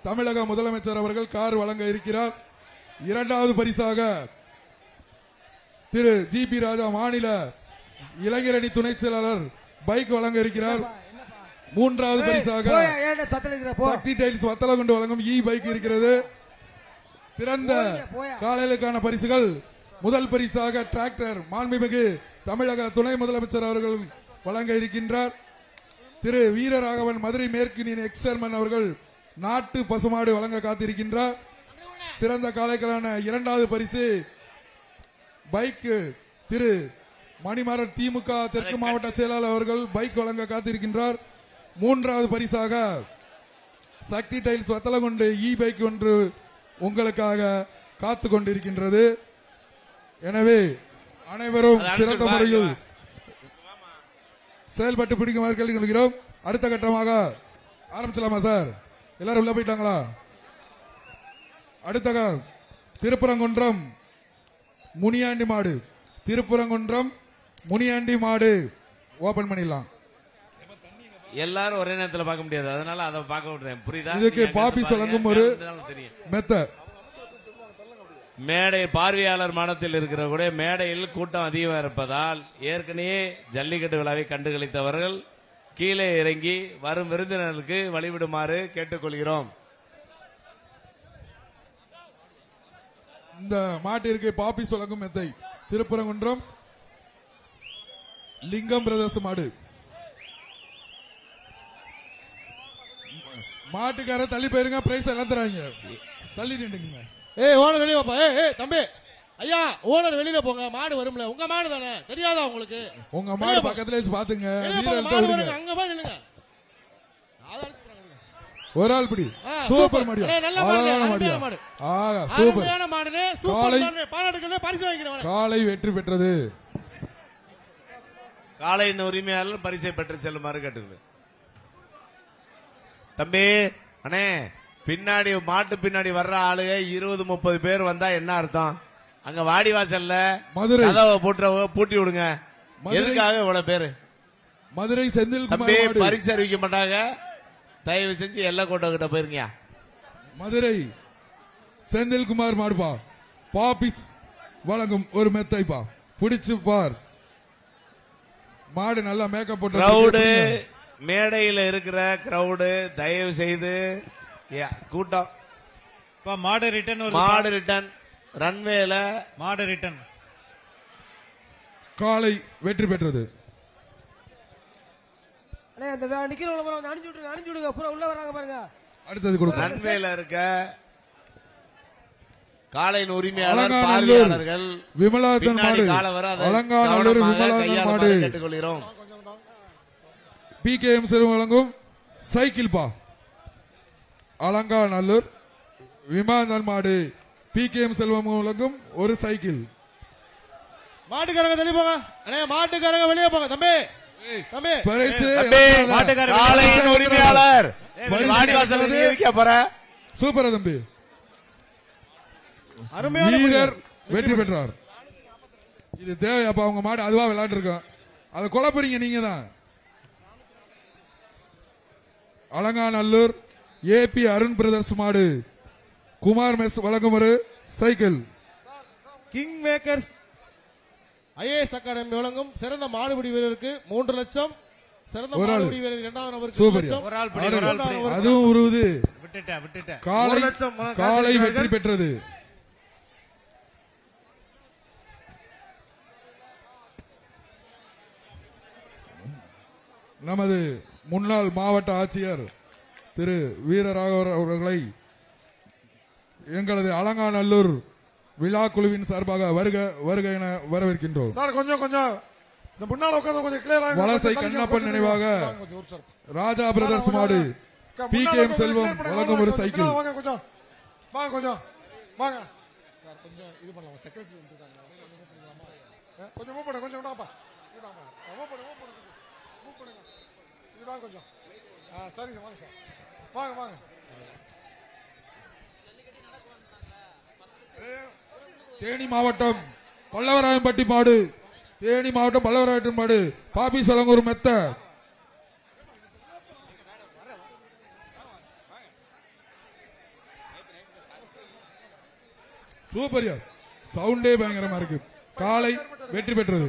தமிழக முதலமைச்சர் அவர்கள் கார் வழங்க இருக்கிறார். இரண்டாவது பரிசாக திரு ஜி.பி. ராஜா மாநில இளைஞரணி துணை செயலாளர் பைக் வழங்க இருக்கிறார். மூன்றாவது பரிசாக சக்தி டைல்ஸ் வத்தலகுண்டு வழங்கும் பைக் இருக்கிறது. சிறந்த காலையிலுக்கான பரிசுகள் முதல் பரிசாக டிராக்டர் மாண்புமிகு தமிழக துணை முதலமைச்சர் அவர்கள் வழங்க இருக்கின்றார். திரு வீரராகவன் மதுரை மேற்கினின் எக்ஸ் சேர்மன் அவர்கள் நாட்டு பசுமாடு வழங்க காத்திருக்கின்றார். சிறந்த காளைக்கான இரண்டாவது பரிசு பைக் திரு மணிமாறன் திமுக தெற்கு மாவட்ட செயலாளர் அவர்கள் பைக் வழங்க காத்திருக்கின்றார். மூன்றாவது பரிசாக சக்தி டைல்ஸ் வத்தலகுண்டு பைக் ஒன்று உங்களுக்காக காத்து கொண்டிருக்கின்றது. எனவே அனைவரும் சிறந்த முறையில் செயல்பட்டு பிடிக்குமாறு கேட்டுக்கொள்கிறோம். அடுத்த கட்டமாக ஆரம்பிச்சலாமா சார்? எல்லாரும் உள்ள போயிட்டாங்களா? அடுத்த திருப்பரங்குன்றம் முனியாண்டி மாடு, திருப்பரங்குன்றம் முனியாண்டி மாடு ஓபன் பண்ணிடலாம். எல்லாரும் ஒரே நேரத்தில் பார்க்க முடியாது, அதனால அதை பார்க்க விடுறேன். புரியுதா? இதுக்கு பாபிஸ் வழங்கும் ஒரு மெத்த மேடை பார்வையாளர் மாடத்தில் இருக்கிற கூட மேடையில் கூட்டம் அதிகமாக இருப்பதால் ஏற்கனவே ஜல்லிக்கட்டு விழாவை கண்டுகளித்தவர்கள் கீழே இறங்கி வரும் விருந்தினர்களுக்கு வழிவிடுமாறு கேட்டுக்கொள்கிறோம். இந்த மாட்டிற்கு பாபிஸ் வழங்கும் மெத்தை திருப்பரங்குன்றம் லிங்கம் பிரதர்ஸ் மாடு. மாட்டுக்கார தள்ளி போயிருங்க, பிரைஸ் எல்லாம் தராங்க. தள்ளி நின்றுங்க. ஓனர் வெளியே வாப்பா. தம்பி ஐயா, ஓனர் வெளியில போங்க. மாடு வரும்ல, உங்க மாடு தானே, தெரியாதா உங்களுக்கு? உங்க மாடு பக்கத்துல வச்சு பாத்துங்க. அங்க போய் நில்லுங்க. ஒரு ஆள் பிடி. சூப்பர் மாடியா, அழகான மாடியா, சூப்பர் பாராட்டுகள், பரிசு வாங்கிக்கிறேன். காலை வெற்றி பெற்றது. காலையின் உரிமையாளர் பரிசை பெற்று செல்லுமாறு கேட்டுக்கிறேன். தம்பி அண்ணே, பின்னாடி மாட்டு பின்னாடி வர்ற ஆளுங்க 20-30 பேர் வந்தா என்ன அர்த்தம்? அங்க வாடி வாசல்ல மதுரை பூட்டி விடுங்க. எதுக்காக இவ்வளவு பேரு? மதுரை செந்தில் தம்பி பரிசு அறிவிக்க மாட்டாங்க, தயவு செஞ்சு எல்லா கோட்டை கிட்ட போயிருங்க. மதுரை செந்தில்குமார் மாடுபா பாபிஸ் வழங்கும் ஒரு மெத்தைப்பா, பிடிச்சு பார். மாடு நல்லா மேக்கப் போட்டு கிரௌடு, மேடையில் இருக்கிற கிரௌடு தயவு செய்து கூட்டம். மாடு ரிட்டன், மாடு ரிட்டன், ரன்வேல மாடு ரிட்டன். காலை வெற்றி பெற்றது. அடுத்தது ரன்வேல இருக்க காலையின் உரிமையாளர் பார்வையாளர்கள் விமலாதன் மாடு, அலங்காநல்லூர் விமலாதன் மாடு கேட்டுக்கொள்கிறோம். PKM செல்வம் வழங்கும் சைக்கிள் பா. அலங்காநல்லூர் விமானன் மாடு PKM செல்வம் வழங்கும் ஒரு சைக்கிள். மாட்டுக்காரங்க வெளியே போங்க. மாட்டுக்காரங்க வெளியே போங்க. தம்பி தம்பி காலையின் உரிமையாளர் சூப்பர் தம்பி, வீரர் வெற்றி பெற்றார். இது தேவையாப்பா, உங்க மாடு அதுவா விளையாட்டு இருக்கோம், அதை குழப்பறீங்க நீங்க தான். அலங்காநல்லூர் AP அருண் பிரதர்ஸ் மாடு குமார் மெஸ் வழங்கும் ஒரு cycle. King makers IAS academy வழங்கும் சிறந்த மாடுபிடி வீரருக்கு 3 லட்சம், சிறந்த மாடுபிடி வீரர் இரண்டாவது நபருக்கு 1 லட்சம். அதுவும் உருவுது. விட்டுட்ட காலை வெற்றி பெற்றது. நமது முன்னாள் மாவட்ட ஆட்சியர் திரு வீரராகவர் அவர்களை எங்களது அலங்காநல்லூர் விழா குழுவின் சார்பாக வருக என வரவேற்கின்றோம். சார் கொஞ்சம் இந்த முன்னால உட்கார்ந்து கொஞ்சம் கிளியரா. வலசை கண்ணப்பன் நினைவாக ராஜா பிரதர்ஸ் மாடு PKM செல்வம் வழங்கும் ஒரு சைக்கிள். வாங்க கொஞ்சம் வாங்க சார், கொஞ்சம் இது பண்ணலாம். செக்ரட்டரி வந்துட்டாங்க, கொஞ்சம் மூவ் பண்ணு, கொஞ்சம் விடாப்பா, மூவ் பண்ணுங்க. இதுதான் கொஞ்சம் சரி சார், வாங்க சார், வாங்க. தேனி மாவட்டம் பல்லவராயன்பட்டி மாடு, தேனி மாவட்டம் பல்லவராயன்பட்டி மாடு பாபிஸ் வழங்கும் ஒரு மெத்த. சூப்பர்யா, சவுண்டே பயங்கரமா இருக்கு. காளை வெற்றி பெற்றது.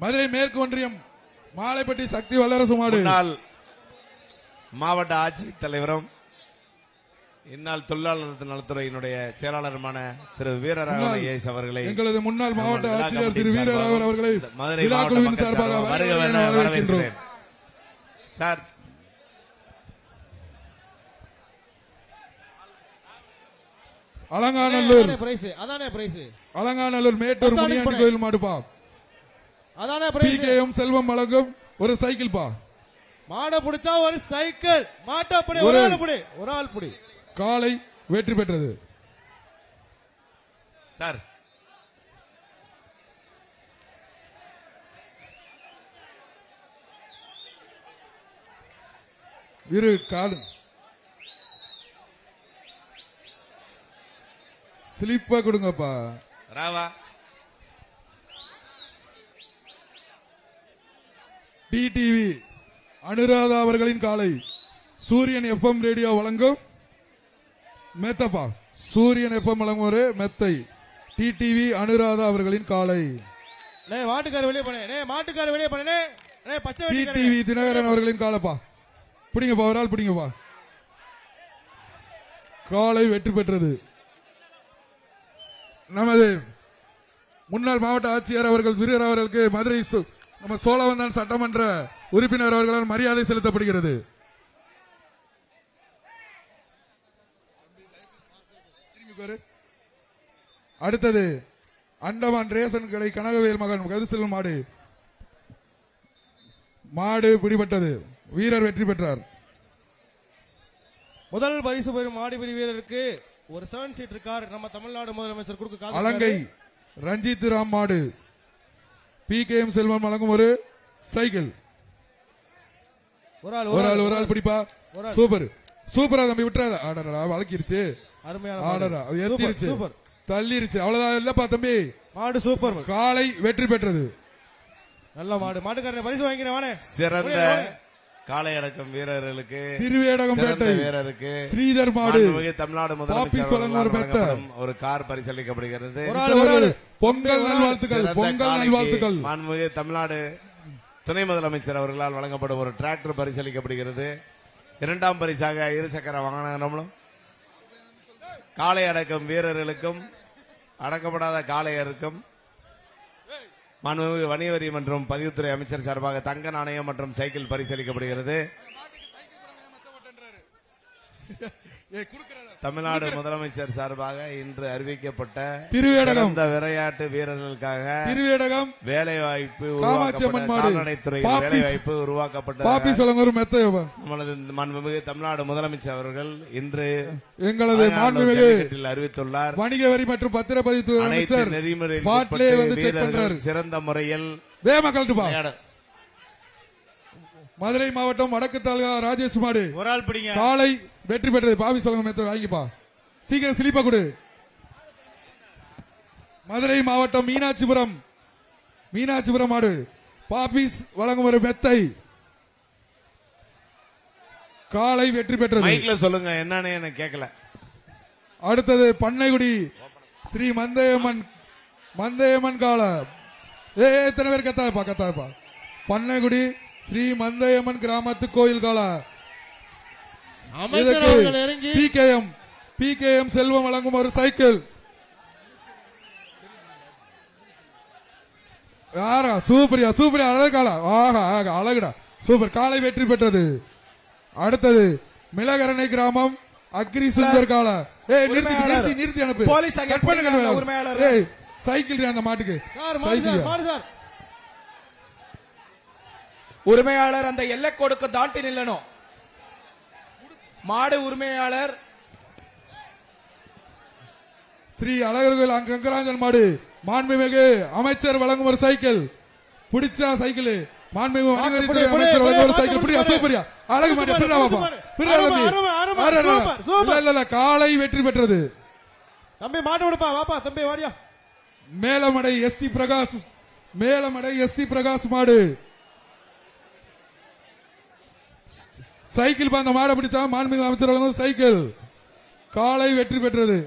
மதுரை மேற்கு ஒன்றியம் மாலைப்பட்டி சக்தி வல்லரசு மாடு முன்னாள் மாவட்ட ஆட்சித் தலைவரும் இந்நாள் தொழிலாளர் நலத்துறையினுடைய செயலாளருமான திரு வீரராகவன் ஐஏஎஸ் அவர்களை எங்களது முன்னாள் மாவட்ட விழா ஆட்சியர் திரு கமிட்டியின் வீரராகவன் அவர்களை மதுரை விழா மாவட்ட குழுவின் மக்கள் சார்பாக சார்பாக வருக வருக என என வரவேற்கின்றோம். வரவேற்கிறேன். சார் அலங்காநல்லூர் அதானே பிரைஸ் அலங்காநல்லூர் மேட்டூர் பஸ் முனியாண்டி அனுப்பி கோயில் மாடுப்பா. அதானே பிரைஸ். பிகேஎம் செல்வம் வழங்கும் ஒரு சைக்கிள் பா. மாட புடிச்சா ஒரு சைக்கிள், மாட்டா புடி, ஒரு ஆள் புடி, ஒரு ஆள் புடி. காளை வெற்றி பெற்றது. சார் இரு காடு ஸ்லிப்பா கொடுங்கப்பா. ராவா டிடிவி அனுராதா அவர்களின் காலை சூரியன் எஃப்எம் ரேடியோ வழங்கும் மெத்தப்பா. சூரியன் எஃப்எம் வழங்கும் ஒரு மெத்தை. டிடிவி அனுராதா அவர்களின் காலை. டேய் மாட்டுக்கார வெளிய போனே, டேய் மாட்டுக்கார வெளிய போனே, டேய் பச்சை வெட்டிக்கார. டிடிவி தினகரன் அவர்களின் காலைப்பா. பிடிங்கப்பா, ஒரு ஆள் பிடிங்கப்பா. காலை வெற்றி பெற்றது. நமது முன்னாள் மாவட்ட ஆட்சியர் அவர்கள் வீரர் அவர்களுக்கு மதுரை நம்ம சோழவந்தான் சட்டமன்ற உறுப்பினர் அவர்களால் மரியாதை செலுத்தப்படுகிறது. அடுத்தது அண்டமான் ரேஷன் கடை கனகவேல் மகன் கதிசெல்வம் மாடு. மாடு பிடிபட்டது. வீரர் வெற்றி பெற்றார். முதல் பரிசு பெறும் மாடுபிடி வீரருக்கு ஒரு 7 சீட்டர் கார் நம்ம தமிழ்நாடு முதலமைச்சர் கொடுக்க அலங்கை ரஞ்சித் ராம் மாடு. பிகேஎம் செல்வம் வழங்கும் ஒரு சைக்கிள். ஒரு ஆள் ஒரு ஆள் பிடிப்பா. சூப்பர் சூப்பரா தம்பி, விட்டுறாத. ஆடரா வளக்கிருச்சு. அருமையான ஆடரா எத்திருச்சு, சூப்பர் தள்ளிருச்சு. அவ்வளவுதான் இல்லப்பா தம்பி. மாடு சூப்பர். காலை வெற்றி பெற்றது. நல்ல மாடு. மாட்டுக்காரனை பரிசு வாங்கிக்கிறேன் வானே. சிறந்த காளை அடக்கம் வீரர்களுக்கு திருவேடகம் சிறந்த பேட்டை வீரருக்கு ஸ்ரீதர் மாடு மாண்புமிகு தமிழ்நாடு முதலமைச்சர் அவர்களால் வழங்கப்படும் ஒரு கார் பரிசளிக்கப்படுகிறது. பொங்கல் நல்வாழ்த்துக்கள். சிறந்த பொங்கல் காளைக்கு நல்வாழ்த்துக்கள். மாண்புமிகு தமிழ்நாடு துணை முதலமைச்சர் அவர்களால் வழங்கப்படும் ஒரு டிராக்டர் பரிசளிக்கப்படுகிறது. இரண்டாம் பரிசாக இருசக்கர வாகனங்களும் காளை அடக்கம் வீரர்களுக்கும் அடக்கப்படாத காளையருக்கும் மாண்புமிகு வணிக வரி மற்றும் பதிவுத்துறை அமைச்சர் சார்பாக தங்க நாணயம் மற்றும் சைக்கிள் பரிசளிக்கப்படுகிறது. தமிழ்நாடு முதலமைச்சர் சார்பாக இன்று அறிவிக்கப்பட்ட திருவேடகம் சிறந்த விளையாட்டு வீரர்களுக்காக திருவேடகம் வேலை வாய்ப்பு காமாட்சியம்மன் மாடு. கால்நடைத்துறையில் வேலை வாய்ப்பு உருவாக்கப்பட்ட பாப்பி சொல்லுங்க ஒரு மெத்தை. நமது மாண்புமிகு தமிழ்நாடு முதலமைச்சர் அவர்கள் இன்று எங்களது மாண்புமிகு ஜல்லிக்கட்டில் அறிவித்துள்ளார். வணிக வரி மற்றும் பத்திரப்பதிவு அனைத்து அமைச்சர் நெறிமுறையில் பாட்டிலே வந்து செக் வீரர்கள் பண்றாரு. சிறந்த முறையில் வேமா கழட்டுப்பா. விளையாட மதுரை மாவட்டம் வடக்கு தாலுகா ராஜேஷ் மாடு. ஒரு ஆள் பிடிங்க. காலை வெற்றி பெற்றது. பாபி சொல்லுங்க மெத்த வாங்கிப்பா. சீக்கிரம் ஸ்லீப்பா கொடு. மதுரை மாவட்டம் மீனாட்சிபுரம் மாடு. பாபிஸ் வழங்கும் ஒரு மெத்தை. காலை வெற்றி பெற்றது. மைக்ல சொல்லுங்க என்னன்னு எனக்கு கேட்கல. அடுத்தது பண்ணைகுடி ஸ்ரீ மந்தையம்மன் கால. எத்தனை பேர் கத்தாப்பா. பண்ணைகுடி ஸ்ரீ மந்தையம்மன் கிராமத்து கோயில் கால. அமைச்சர் அவர்கள் இறங்கி பிகேஎம் செல்வம் வழங்கும் ஒரு சைக்கிள். யாரா சூப்பரியா அழகாலா. ஆஹா அழகுடா. சூப்பர். காலை வெற்றி பெற்றது. அடுத்தது மிளகரணை கிராமம் அக்ரி சுந்தர் கால. நிறுத்தி அனுப்பு. போலீஸ் அங்க கட் பண்ணுங்க. உரிமையாளர். சைக்கிள் அந்த மாட்டுக்கு சைக்கிள். மாடு சார். உரிமையாளர் அந்த எல்லை கொடுக்க தாண்டி நில்லணும். மாடு உரிமையாளர் ஸ்ரீ அழகர்கள் கங்கராஞ்சல் மாடு. மாண்புமிகு அமைச்சர் வழங்கும் ஒரு சைக்கிள். பிடிச்சா சைக்கிள். மாண்புமிகு வணிகத்துறை அமைச்சர் வழங்கும் ஒரு சைக்கிள். பிடியா சூப்பரியா. அழகு மாடு. இல்ல காலை வெற்றி பெற்றது. தம்பி மாட்டு விடுப்பா. வாப்பா தம்பி வாடியா. மேலமடை எஸ்டி பிரகாஷ் மாடு. சைக்கிள் அந்த மாடை பிடிச்சா மாண்புமிகு அமைச்சர் வழங்கும் சைக்கிள். காளை வெற்றி பெற்றது.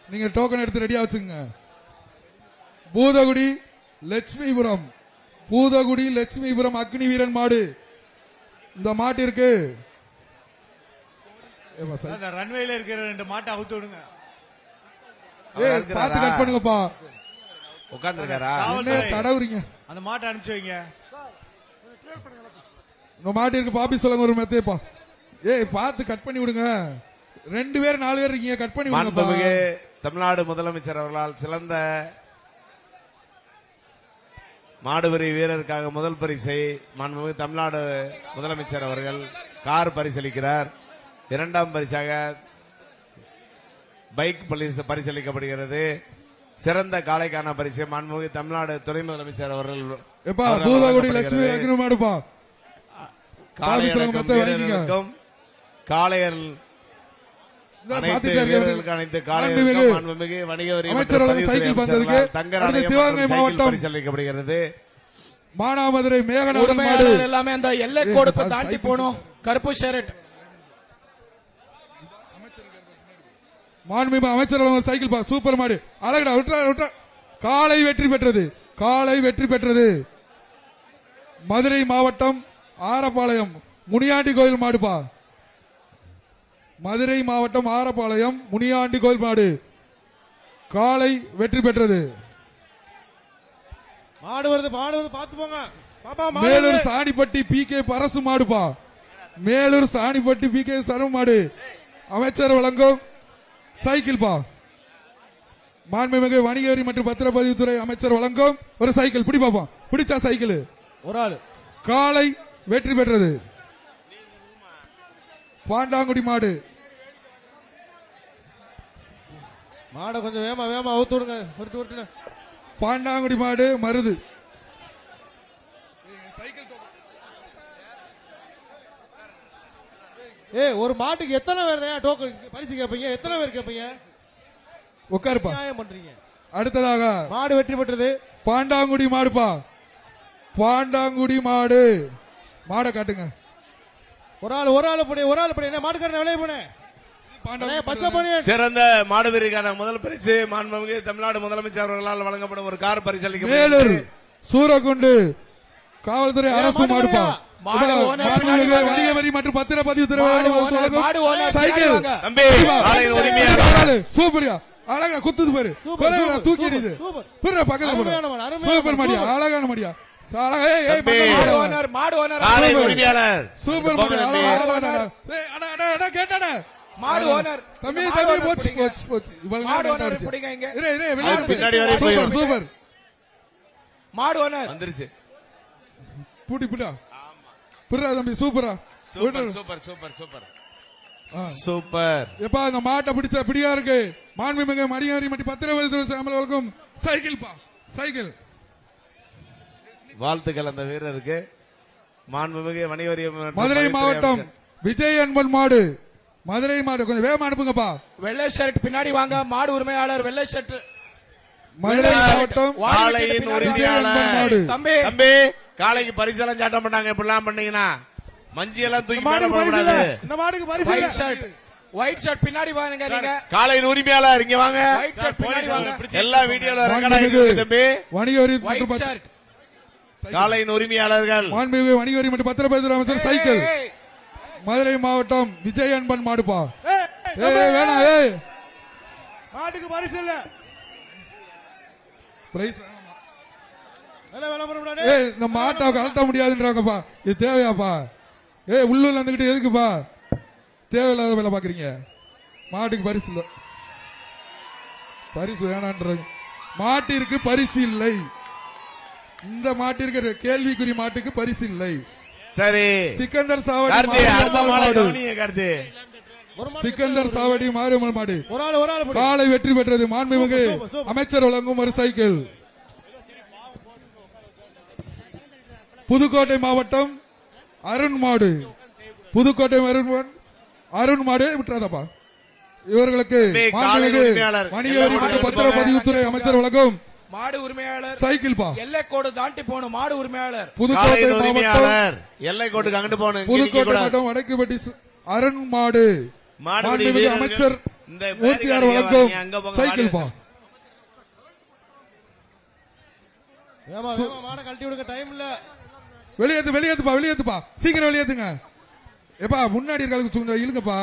நீங்க டோக்கன் எடுத்து ரெடியா வச்சுங்க. பூதகுடி லட்சுமிபுரம், பூதகுடி லட்சுமிபுரம் அக்னி வீரன் மாடு. இந்த மாட்டிற்கு ரன்வேல இருக்கிற 2 மாட்டை அவுத்து விடுங்க. பார்த்து கட் பண்ணுங்கப்பா. உட்கார்ந்துருக்காரா? தடவுறீங்க. அந்த மாட்டை அனுப்பிச்சு வைங்க. இந்த மாட்டிற்கு பாப்பி சொல்லுங்க ஒரு மெத்தையப்பா. பார்த்து கட் பண்ணி விடுங்க. 2 பேர் 4 பேர் இருக்கீங்க, கட் பண்ணி விடுங்க. தமிழ்நாடு முதலமைச்சர் அவர்களால் சிறந்த மாடுபிடி வீரருக்காக முதல் பரிசை மாண்புமிகு தமிழ்நாடு முதலமைச்சர் அவர்கள் கார் பரிசளிக்கிறார். 2ஆம் பரிசாக பைக் பரிசளிக்கப்படுகிறது. சிறந்த காளைக்கான பரிசு மாண்புமிகு தமிழ்நாடு துணை முதலமைச்சர் அவர்கள் வீரர்களுக்கும் காளையர் அனைத்து வீரர்களுக்கு அனைத்து காளையர்களுக்கும் மாண்புமிகு வணிக வரி சிவகங்கை மாவட்டம் பரிசளிக்கப்படுகிறது. மானாமதுரை மேகநாதன் எல்லாமே அந்த எல்லை கோடுக்கு தாண்டி போனோம். கருப்பு ஷர்ட் மாண்புமிகு அமைச்சர் சைக்கிள் சூப்பர் மாடு. அழகடா விட்டுறா. காளை வெற்றி பெற்றது. காளை வெற்றி பெற்றது. மதுரை மாவட்டம் ஆரப்பாளையம் முனியாண்டி கோயில் மாடுப்பா. மதுரை மாவட்டம் ஆரப்பாளையம் முனியாண்டி கோயில் மாடு. காளை வெற்றி பெற்றது. மாடு வருது பாத்து போங்க. மேலூர் சாணிப்பட்டி பி.கே. பரசு மாடுப்பா. மேலூர் சாணிப்பட்டி பி.கே. சரவு மாடு. அமைச்சர் வழங்கும் சைக்கிள் பா. மாண்புமிகு வணிக வரி மற்றும் பத்திரப்பதிவுத்துறை அமைச்சர் வழங்கும் ஒரு சைக்கிள். பிடி பாப்பா. பிடிச்சா சைக்கிள். ஒரு ஆளு. காளை வெற்றி பெற்றது. பாண்டாங்குடி மாடு. மாடை கொஞ்சம் வேகமா அவுத்து விடுங்க. விட்டு பாண்டாங்குடி மாடு மருது. ஒரு மாட்டுக்கு எத்தனை பேர் டோக்கன் பரிசு கேட்பீங்க? எத்தனை பேர் கேட்பீங்க? உட்காருப்பா. நியாயம் பண்றீங்க. அடுத்ததாக மாடு வெற்றி பெற்றது. பாண்டாங்குடி மாடுப்பா. பாண்டாங்குடி மாடு. மாடை காட்டுங்க. ஒரு ஆள் படி என்ன மாட்டுக்காரன் விளைய போனே. பச்சை பண்ணி சிறந்த மாடுபிடிக்கான முதல் பரிசு மாண்புமிகு தமிழ்நாடு முதலமைச்சர் அவர்களால் வழங்கப்படும் ஒரு கார் பரிசளிக்க. மேலூர் சூரகுண்டு காவல்துறை அரசு மாடுப்பா. வணிக வரி மற்றும் பத்திரப்பதிவுத்துறை சைக்கிள். சூப்பரியா அழகா குத்துது பாரு. தூக்கி எறியுது. சூப்பர் மாடியா. அழகான மாடியா. சூப்பர் கேட்டாடா மாடு ஓனர். தம்பி போச்சு. சூப்பர் மாடு ஓனர் வந்துருச்சு. புடிடா புறா தம்பி. சூப்பரா. சூப்பர். எப்பா இந்த மாட்டை பிடிச்ச பிடியா இருக்கு. மாண்புமிகு மணியாரி மற்றும் பத்திரப்பதிவுத்துறை அமலர்களுக்கும் சைக்கிள் பா. சைக்கிள். வாழ்த்துக்கள் அந்த வீரருக்கு. மாண்புமிகு வணிக வரி மதுரை மாவட்டம் விஜய் அன்பன் மாடு. மதுரை மாடு கொஞ்சம் வேகமா அனுப்புங்கப்பா. வெள்ளை ஷர்ட் பின்னாடி வாங்க. மாடு உரிமையாளர் வெள்ளை ஷர்ட். மதுரை மாவட்டம் காளையின் உரிமையாளர். தம்பி காளைக்கு பரிசெல்லாம் சாட்ட மாட்டாங்க. இப்படிலாம் பண்ணீங்கன்னா மஞ்சி எல்லாம் தூக்கி மேல போடக்கூடாது. இந்த மாடுக்கு பரிசு. ஒயிட் ஷர்ட் பின்னாடி வாங்க. நீங்க காளையின் உரிமையாளர் இங்க வாங்க. ஒயிட் ஷர்ட் பின்னாடி வாங்க. எல்லா வீடியோல ரெக்கார்ட் ஆயிருக்கு தம்பி. வணிக வரி ஒயிட் ஷர்ட் காளையின் உரிமையாளர்கள். மாண்புமிகு வணிக வரி மற்றும் பத்திரப்பதிவுத்துறை அமைச்சர் சைக்கிள். மதுரை மாவட்டம் விஜய் அன்பன் மாடுப்பா. வேணா மாட்டுக்கு பரிசு இல்ல. இந்த மாட்டை கலட்ட முடியாதுன்றாங்கப்பா. இது தேவையாப்பா? உள்ளூர்ல வந்துகிட்டு எதுக்குப்பா தேவையில்லாத வேலை பாக்குறீங்க? மாட்டுக்கு பரிசு இல்ல. பரிசு வேணான்றாங்க. மாட்டிற்கு பரிசு இல்லை. இந்த மாட்டிற்கு கேள்விக்குறி மாட்டுக்கு பரிசு இல்லை. சரி. சிக்கந்தர் சாவடி சிக்கந்தர் சாவடி மாரியம்மன் மாடு. காலை வெற்றி பெற்றது. மாண்புமிகு அமைச்சர் வழங்கும் ஒரு சைக்கிள். புதுக்கோட்டை மாவட்டம் அருண் மாடு. புதுக்கோட்டை அருண் மாடு விட்டுறாதப்பா. இவர்களுக்கு மாண்புமிகு வணிக வரி மற்றும் பத்திரப்பதிவுத்துறை அமைச்சர் வழங்கும் மாடு உரிமையாளர் சைக்கிள் பா எல்லைக்கோடு தாண்டி போகணும் மாடு உரிமையாளர் புதுக்கோட்டை காலையின் மாவட்டம் உரிமையாளர் எல்லை கோட்டுக்கு அங்கிட்டு போகணும் இங்க புதுக்கோட்டை நிக்கக்கூடாது. மாவட்டம் வடக்குப்பட்டி அருண் மாடு மாடுபிடி மாண்புமிகு வீரர்கள் அமைச்சர் இந்த மூர்த்தியார் பேரிகார்டு வழங்கும் நீங்க அங்க போங்க, சைக்கிள் மாடு பா வேமா வேமா மாடை கழட்டி விடுங்க டைம் இல்ல வெளியேத்துப்பா வெளியேத்துப்பா சீக்கிரம் வெளியேத்துங்க எப்பா முன்னாடி இருக்காளுக்கு இழுங்கப்பா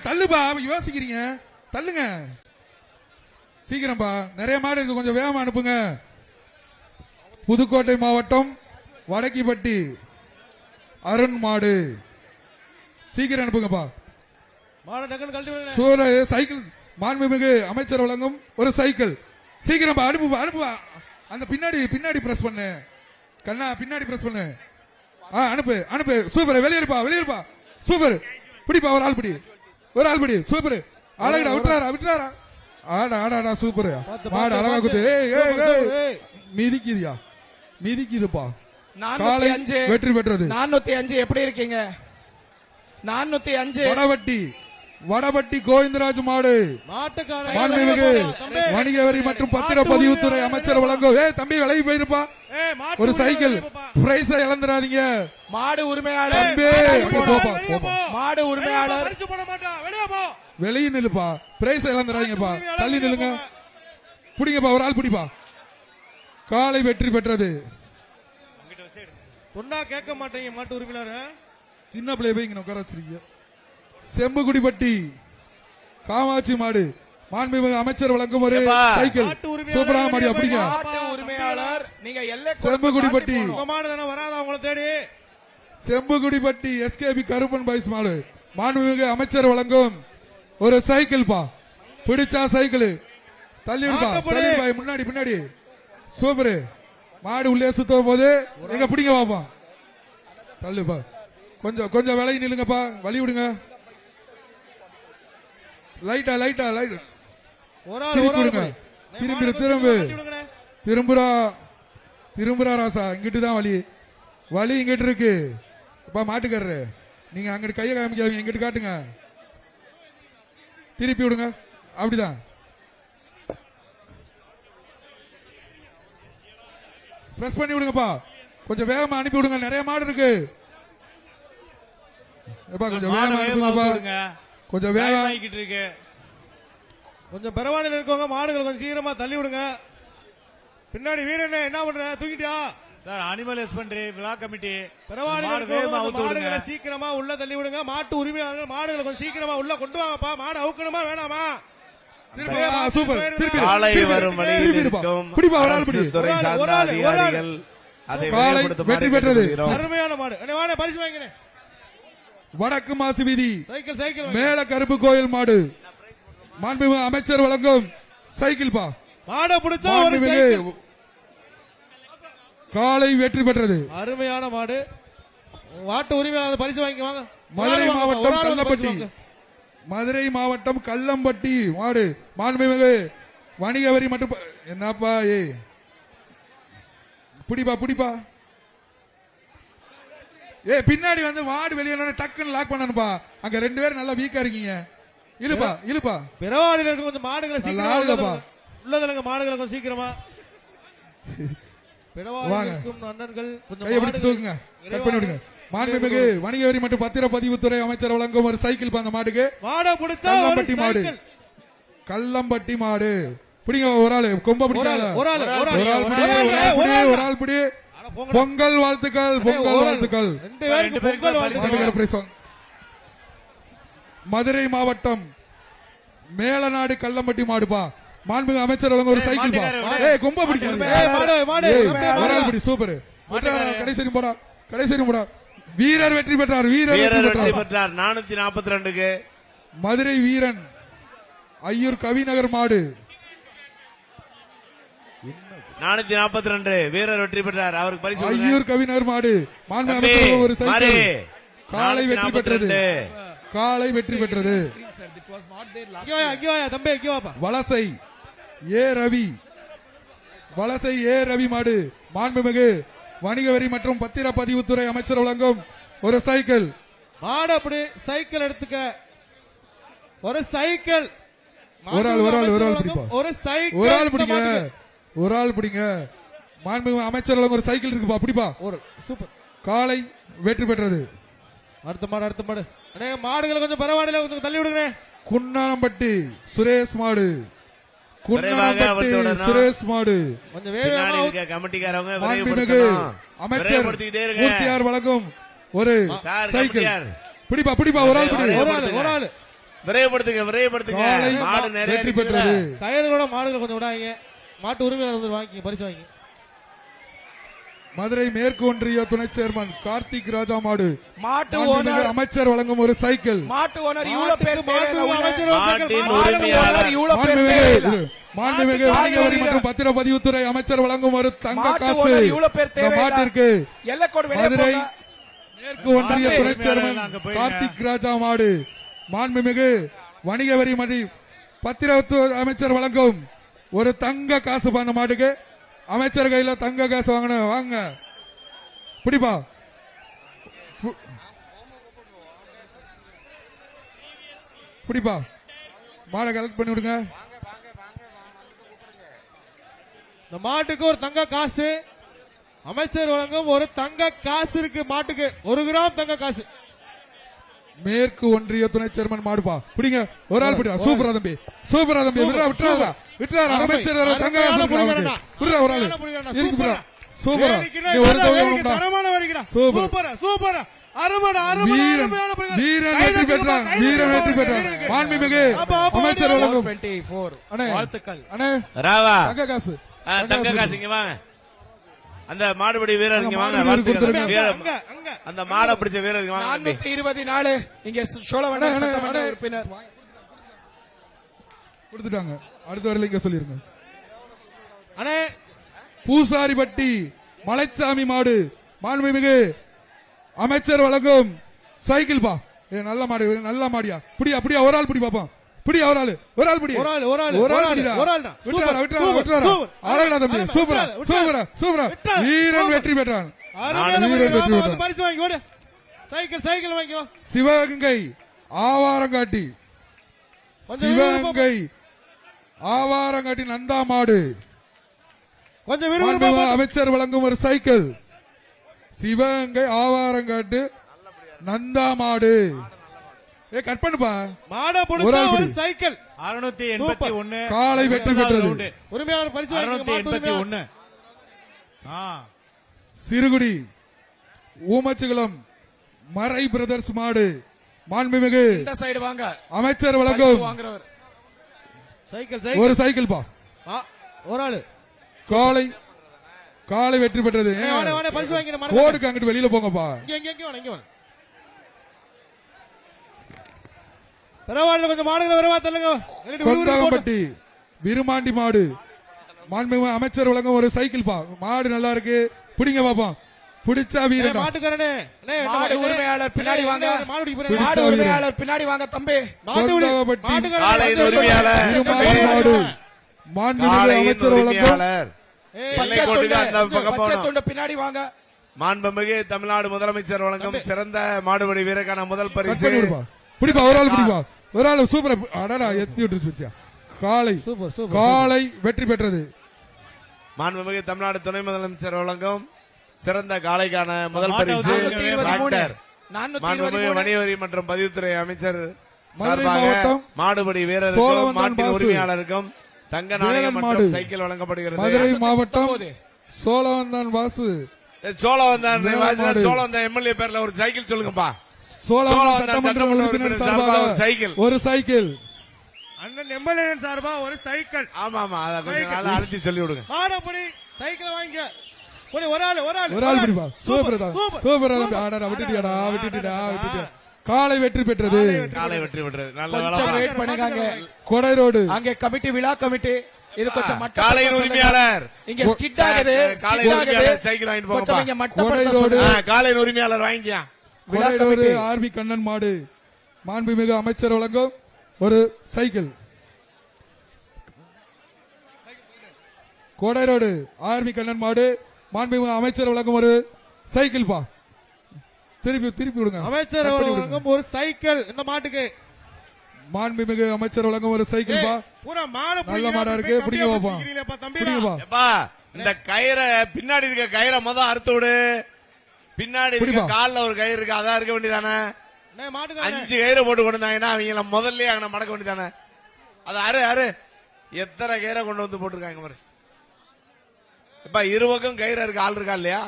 தள்ளுப்பா யோசிக்கிறீங்க தள்ளுங்க சீக்கிரம்பா நிறைய மாடு இருக்கு கொஞ்சம் வேகமா அனுப்புங்க புதுக்கோட்டை மாவட்டம் வடக்கிப்பட்டி அருண் மாடு சீக்கிரம் அனுப்புங்கப்பா மாடை டக்குன்னு கழட்டி விடுங்க சூர சைக்கிள் மாண்புமிகு அமைச்சர் வழங்கும் ஒரு சைக்கிள் சீக்கிரம்பா அனுப்புப்பா அந்த பின்னாடி பிரஸ் பண்ணு கண்ணா பின்னாடி பிரஸ் பண்ணு அனுப்பு சூப்பர் வெளியிருப்பா சூப்பர் பிடிப்பா ஒரு ஆள் பிடி சூப்பர் அழகுடா விட்டுறாரா ஆடா சூப்பர் மாடு அழகா குத்து மிதிக்குதுப்பா காலை 405 வெற்றி பெற்றது 405 எப்படி இருக்கீங்க 405 வடபட்டி கோவிந்தராஜ் மாடு மாண்புமிகு வணிக வரி மற்றும் பத்திரப்பதிவுத்துறை அமைச்சர் வழங்கும் தம்பி விலகி போயிருப்பா ஒரு சைக்கிள் பிரைஸ் இழந்துடாதீங்க மாடு உரிமையாளர் மாடு உரிமையாளர் வெளியே நில்லுப்பா பிரைஸ் இழந்துடாதீங்கப்பா தள்ளி நில்லுங்க பிடிங்கப்பா ஒரு ஆள் பிடிப்பா காலை வெற்றி பெற்றது சொன்னா கேட்க மாட்டேங்க மாட்டு உரிமையாளர் சின்ன பிள்ளைய போய் இங்க உட்கார வச்சிருக்கீங்க செம்புகுடிப்பட்டி காமாட்சி மாடு மாண்புமிகு அமைச்சர் வழங்கும் ஒரு சைக்கிள் சூப்பரான மாடி அப்படிங்க மாட்டு உரிமையாளர் நீங்க செம்புகுடிப்பட்டி மாடு தானே வராதா உங்களை தேடி செம்புகுடிப்பட்டி எஸ்கேபி கருப்பன் பாய்ஸ் மாடு மாண்புமிகு அமைச்சர் வழங்கும் ஒரு சைக்கிள் பா பிடிச்சா சைக்கிள் தள்ளிடுப்பா முன்னாடி சூப்பர் மாடு உள்ளே சுத்தும் போது எங்க பிடிங்க பாப்பா தள்ளுப்பா கொஞ்சம் விலகி நில்லுங்கப்பா வழி விடுங்க லைட்டா திரும்புறா ராசா இங்கிட்டு தான் வழி இங்கிட்டு இருக்கு மாட்டுக்காரரு நீங்க அங்கிட்டு கையை காமிக்காதீங்க இங்கிட்டு காட்டுங்க திருப்பி விடுங்க அப்படிதான் பிரஸ் பண்ணி விடுங்கப்பா கொஞ்சம் வேகமா அனுப்பி விடுங்க நிறைய மாடு இருக்கு கொஞ்சம் வேகம் இருக்கு கொஞ்சம் பெறவாடியில் இருக்கவங்க மாடுகள் கொஞ்சம் சீக்கிரமா தள்ளி விடுங்க பின்னாடி வீரன் என்ன பண்ற தூக்கிட்டியா சார் அனிமல் ஹஸ்பண்டரி விழா கமிட்டி மாடுகளை சீக்கிரமா உள்ள தள்ளி விடுங்க மாட்டு உரிமையாளர்கள் மாடுகளை கொஞ்சம் சீக்கிரமா உள்ள கொண்டு வாங்கப்பா மாடு அவுக்கணுமா வேணாமா காலை வரும் வழியில் இருக்கும் அரசு துறை சார்ந்த அதிகாரிகள் அதை வெற்றி பெற்றது அருமையான மாடு பரிசு வாங்கினேன் வடக்கு மாசு வீதி சைக்கிள் மேல கருப்பு கோயில் மாடு மாண்புமிகு அமைச்சர் வழங்கும் சைக்கிள் பா மாடை பிடிச்சா ஒரு சைக்கிள் காலை வெற்றி பெற்றது அருமையான மாடு மாட்டு உரிமையாளர் பரிசு வாங்கிக்குவாங்க மதுரை மாவட்டம் கல்லம்பட்டி மாடு மாண்புமிகு வணிக வரி மற்றும் என்னப்பா பிடிப்பா பின்னாடி வந்து மாடு வெளியே டக்குன்னு லாக் பண்ணணும்பா அங்க 2 பேரும் நல்லா வீக்கா இருக்கீங்க இழுப்பா பிறவாடியில் இருக்கும் கொஞ்சம் மாடுகளை சீக்கிரமா உள்ளதுலங்க மாடுகளை கொஞ்சம் சீக்கிரமா அண்ணன்கள் கையை பிடிச்சு தூக்குங்க கட் பண்ணி விடுங்க மாண்புமிகு வணிக வரி மற்றும் பத்திரப்பதிவுத்துறை அமைச்சர் வழங்கும் ஒரு சைக்கிள் அந்த மாடுக்கு கல்லம்பட்டி மாடு கல்லம்பட்டி மாடு பிடிங்க ஒரு ஆளு கொம்ப பிடிக்காத ஒரு ஆள் பிடி பொங்கல் வாழ்த்துக்கள் மதுரை மாவட்டம் மேலநாடு கல்லம்பட்டி மாடுப்பா மாண்புமிகு அமைச்சர் வழங்க ஒரு சைக்கிள் கொம்ப பிடிக்காது சூப்பர் கடைசி போடா வீரர் வெற்றி பெற்றார் 442 மதுரை வீரன் ஐயூர் கவிநகர் மாடு 442 வீரர் வெற்றி பெற்றார் அவருக்கு பரிசு ஐயூர் கவிநகர் மாடு மாண்புமிகு ஒரு சைக்கிள் காலை வெற்றி பெற்றது வலசை ஏ ரவி மாடு மாண்புமிகு வணிக வரி மற்றும் பத்திரப்பதிவுத்துறை அமைச்சர் வழங்கும் ஒரு சைக்கிள் மாடு அப்படி சைக்கிள் எடுத்துக்க ஒரு சைக்கிள் ஒரு ஆள் அமைச்சர் பிடிப்பா. வழங்கும் ஒரு சைக்கிள் ஒரு ஆள் இந்த பிடிங்க, மாட்டுக்கு. ஒரு ஆள் பிடிங்க. மாண்புமிகு அமைச்சர் வழங்கும் ஒரு சைக்கிள் இருக்குப்பா, பிடிப்பா. ஒரு சூப்பர். காலை வெற்றி பெற்றது. அடுத்த மாடு அண்ணே, மாடுகளை கொஞ்சம் பரவாயில்ல, கொஞ்சம் தள்ளி விடுங்க. குன்னானம்பட்டி சுரேஷ் மாடு, குன்னானம்பட்டி விரைவாக விட்டு சுரேஷ் மாடு. கொஞ்சம் பின்னாடி வேகமா இருக்க கமிட்டிக்காரவங்க மாண்புமிகு விரைவுபடுத்தணும். அமைச்சர் விரைவுபடுத்திக்கிட்டே இருங்க. மூர்த்தியார் வழங்கும் ஒரு சார், சைக்கிள். கமிட்டியார். பிடிப்பா ஒரு ஆள் பிடி. ஒரு ஆள் விரைவுபடுத்துங்க. காலை மாடு நிறைய வெற்றி இருக்குல்ல. பெற்றது. டயர்களோட மாடுகளை கொஞ்சம் விடாதீங்க. மாட்டு உரிமையாளர் வந்து வாங்கி பரிசு வாங்கி. மதுரை மேற்கு ஒன்றிய துணை சேர்மன் கார்த்திக் ராஜா மாடு, மாட்டு மாண்புமிகு ஓனர் அமைச்சர் வழங்கும் ஒரு சைக்கிள். மாட்டு ஓனர் இவ்வளவு பேர் தேவையில்ல உள்ள. அமைச்சர் மாட்டின் மாட்டு உரிமையாளர். ஓனர் இவ்வளவு பேர் மாண்புமிகு தேவையில்ல. மாண்புமிகு வணிக வரி மற்றும் பத்திரப்பதிவுத்துறை அமைச்சர் வழங்கும் ஒரு தங்க மாட்டு காசு. ஓனர் இவ்வளவு பேர் இந்த தேவையில்ல. மாட்டிற்கு எல்லைக்கோடு வெளியே மதுரை போங்க. மேற்கு ஒன்றிய மாட்டு துணை சேர்மன் உரிமையாளர் அங்க போயிருங்க. கார்த்திக் ராஜா மாடு, மாண்புமிகு வணிக வரி மற்றும் பத்திரத்துறை அமைச்சர் வழங்கும் ஒரு தங்க காசு. அந்த மாட்டுக்கு அமைச்சர் கையில தங்க காசு வாங்கணும். வாங்க பிடிப்பா. பிடிப்பா, மாடை கலெக்ட் பண்ணி விடுங்க. இந்த மாட்டுக்கு ஒரு தங்க காசு. அமைச்சர் வழங்கும் ஒரு தங்க காசு இருக்கு மாட்டுக்கு. 1 கிராம் தங்க காசு. மேற்கு ஒன்றிய துணை சேர்மன் மாடுப்பா, பிடிங்க. ஒரு ஆள் பிடிப்பா. சூப்பரா தம்பி, விட்டுறாரா. அமைச்சர் தங்க காசு இருக்குடா. விட்றா ஒரு ஆள் இருக்கு. சூப்பரா. நீ ஒரு தொகை வாங்கடா. தரமான வேடிக்கைடா. சூப்பர். சூப்பர். அருமையான வீரன் வெற்றி பெற்றான். மாண்புமிகு அமைச்சர் வழங்கும் 24 அண்ணே, வாழ்த்துக்கள். அண்ணே ராவா தங்க காசு. தங்க காசு இங்க வாங்க. அந்த மாடுபிடி வீரர் இங்க வாங்க. மாடுபிடி வாழ்த்துக்கள். கொடுத்துருங்க. வீரர், அந்த மாடை பிடிச்ச வீரர் இங்க வாங்க. 424 இங்க சோழவன அண்ணே, சட்டமன்ற அண்ணே. உறுப்பினர். கொடுத்துட்டாங்க. அடுத்த வரல இங்க சொல்லிருங்க. அண்ணே, பூசாரிப்பட்டி மலைச்சாமி மாடு, மாண்புமிகு அமைச்சர் வழங்கும் சைக்கிள் பா. நல்ல மாடு, நல்ல மாடியா. அப்படியா ஒரு ஆள் பிடி பாப்போம். பிடியா ஒரு ஆள் பிடி. ஒரு ஆள் பிடிடா. விட்டுறாரா. அழகடா தம்பி. சூப்பரா. வீரன் வெற்றி பெற்றான். பரிசு வாங்கி ஓடு. சைக்கிள் வாங்கிக்கோ. சிவகங்கை ஆவாரங்காட்டி, சிவகங்கை ஆவாரங்காட்டி நந்தா மாடு, கொஞ்சம் மாண்புமிகு அமைச்சர் வழங்கும் ஒரு சைக்கிள். சிவகங்கை ஆவாரங்காட்டு நந்தா மாடு. கட் பண்ணுப்பா. மாடை பிடிச்ச ஒரு ஆள் ஒரு பிடி. சைக்கிள். 681 காலை வெற்றி பெற்றது. உரிமையாளர் பரிசு வாங்கி. 681. சிறுகுடி ஊமச்சுகுளம் மறை பிரதர்ஸ் மாடு, மாண்புமிகு இந்த சைடு வாங்க. அமைச்சர் பரிசு வழங்கும் வாங்குறவர். சைக்கிள் ஒரு சைக்கிள் பா. ஒரு ஆளு காலை வெற்றி பெற்றது. பரிசு வாங்கி. கோடுக்கு அங்கிட்டு வெளியில போங்கப்பா. இங்க பரவாயில்ல, கொஞ்சம் மாடுகளை வரவா தள்ளுங்க. கொந்தாகம்பட்டி விருமாண்டி மாடு, மாண்புமிகு அமைச்சர் வழங்கும் ஒரு சைக்கிள் பா. மாடு நல்லா இருக்கு, பிடிங்க பாப்போம். பிடிச்சா வீரன். மாட்டுக்காரனே, மாடு உரிமையாளர் பின்னாடி வாங்க. பிடிச்சா மாடு வீரன். உரிமையாளர் பின்னாடி வாங்க தம்பி. கொந்தாகம்பட்டி காலையின் உரிமையாளர். விருமாண்டி மாடு, மாண்புமிகு காலையின் அமைச்சர் வழங்கும் உரிமையாளர். பச்சை எல்லைக்கோட்டுக்கு அந்த பக்கம் பச்சை போகணும். துண்டு பின்னாடி வாங்க. மாண்புமிகு தமிழ்நாடு முதலமைச்சர் வழங்கும் சிறந்த மாடுபிடி வீரருக்கான முதல் கட் பரிசு. பண்ணி விடுப்பா. பிடிப்பா ஒரு ஆள் பிடிப்பா. ஒரு ஆள் சூப்பரா. அடடா எத்தி விட்டுருச்சு. காலை காலை வெற்றி பெற்றது. மாண்புமிகு தமிழ்நாடு துணை முதலமைச்சர் வழங்கும் சிறந்த காளைக்கான முதல் மாட்டை பரிசு. வந்து டாக்டர் 423 மாண்புமிகு வணிகவரி மற்றும் பதிவுத்துறை அமைச்சர் மதுரை சார்பாக மாவட்டம் மாடுபிடி வீரருக்கும் சோழவந்தான் மாட்டின் பாசு. உரிமையாளருக்கும் தங்க நாணயம் வேலன் மற்றும் மாடு. சைக்கிள் வழங்கப்படுகிறது. மதுரை மாவட்டம் சோழவந்தான் வாசு, சோழவந்தான் வேலன் மாடு. சோழவந்தான் எம்எல்ஏ பேர்ல ஒரு சைக்கிள் சொல்லுங்கப்பா. சோழவந்தான் சட்டமன்ற சட்டமன்ற உறுப்பினர் உறுப்பினர் சார்பாக சார்பாக ஒரு சைக்கிள். ஒரு சைக்கிள். அண்ணன் எம்எல்ஏ சார்பா ஒரு சைக்கிள். ஆமா அத கொஞ்சம் நல்லா அழுத்தி சொல்லி விடுங்க. மாடப்படி சைக்கிள் வாங்கிக்க. ஒரு ஆளு ஒரு ஆள் பிடிப்பா. சூப்பரா ஆடா. விட்டுட்டியா. காலை வெற்றி பெற்றது. காலை வெற்றி பெற்றது. நல்ல கொஞ்சம் வேலை. வெயிட் பண்ணுங்க. கொடை ரோடு அங்கே கமிட்டி விழா கமிட்டி இது கொஞ்சம் காலையின் உரிமையாளர். இங்க ஸ்கிட் ஆகுது. காலை உரிமையாளர் சைக்கிள் வாங்கிட்டு கொஞ்சம் போங்கப்பா. இங்க மட்டப்படுத்த கொடை ரோடு. சொல்லுங்க. காலையின் உரிமையாளர் வாங்கிக்கியா. விழா கொடை ரோடு கமிட்டி. ஆர்பி கண்ணன் மாடு, மாண்புமிகு அமைச்சர் வழங்கும் ஒரு சைக்கிள். கொடை ரோடு ஆர்பி கண்ணன் மாடு, மாண்புமிகு அமைச்சர் வழங்கும் ஒரு சைக்கிள் பா. திருப்பி விடுங்க. அமைச்சர் வழங்கும் ஒரு சைக்கிள் இந்த மாட்டுக்கு. மாண்புமிகு அமைச்சர் வழங்கும் ஒரு சைக்கிள் பா. பூரா மாடு நல்ல மாடா இருக்கு. பிடிங்க பாப்பா. பிடிங்க பா. எப்பா இந்த கயிறை பின்னாடி இருக்க கயிறை மொதல் அறுத்து விடு. பின்னாடி இருக்க பிடிப்பா. கால்ல ஒரு கயிறு இருக்கு, அதான் இருக்க வேண்டியதானே. மாட்டுக்காரன் 5 கயிறு போட்டு கொண்டு வந்தாங்கன்னா அவங்கள முதல்ல அங்க மடக்க வேண்டியதானே. அது அரு எத்தனை கயிறை கொண்டு வந்து போட்டிருக்காங்க பாரு. இப்ப இரு பக்கம் கயிறு இருக்கு, ஆள் இருக்கா இல்லையா?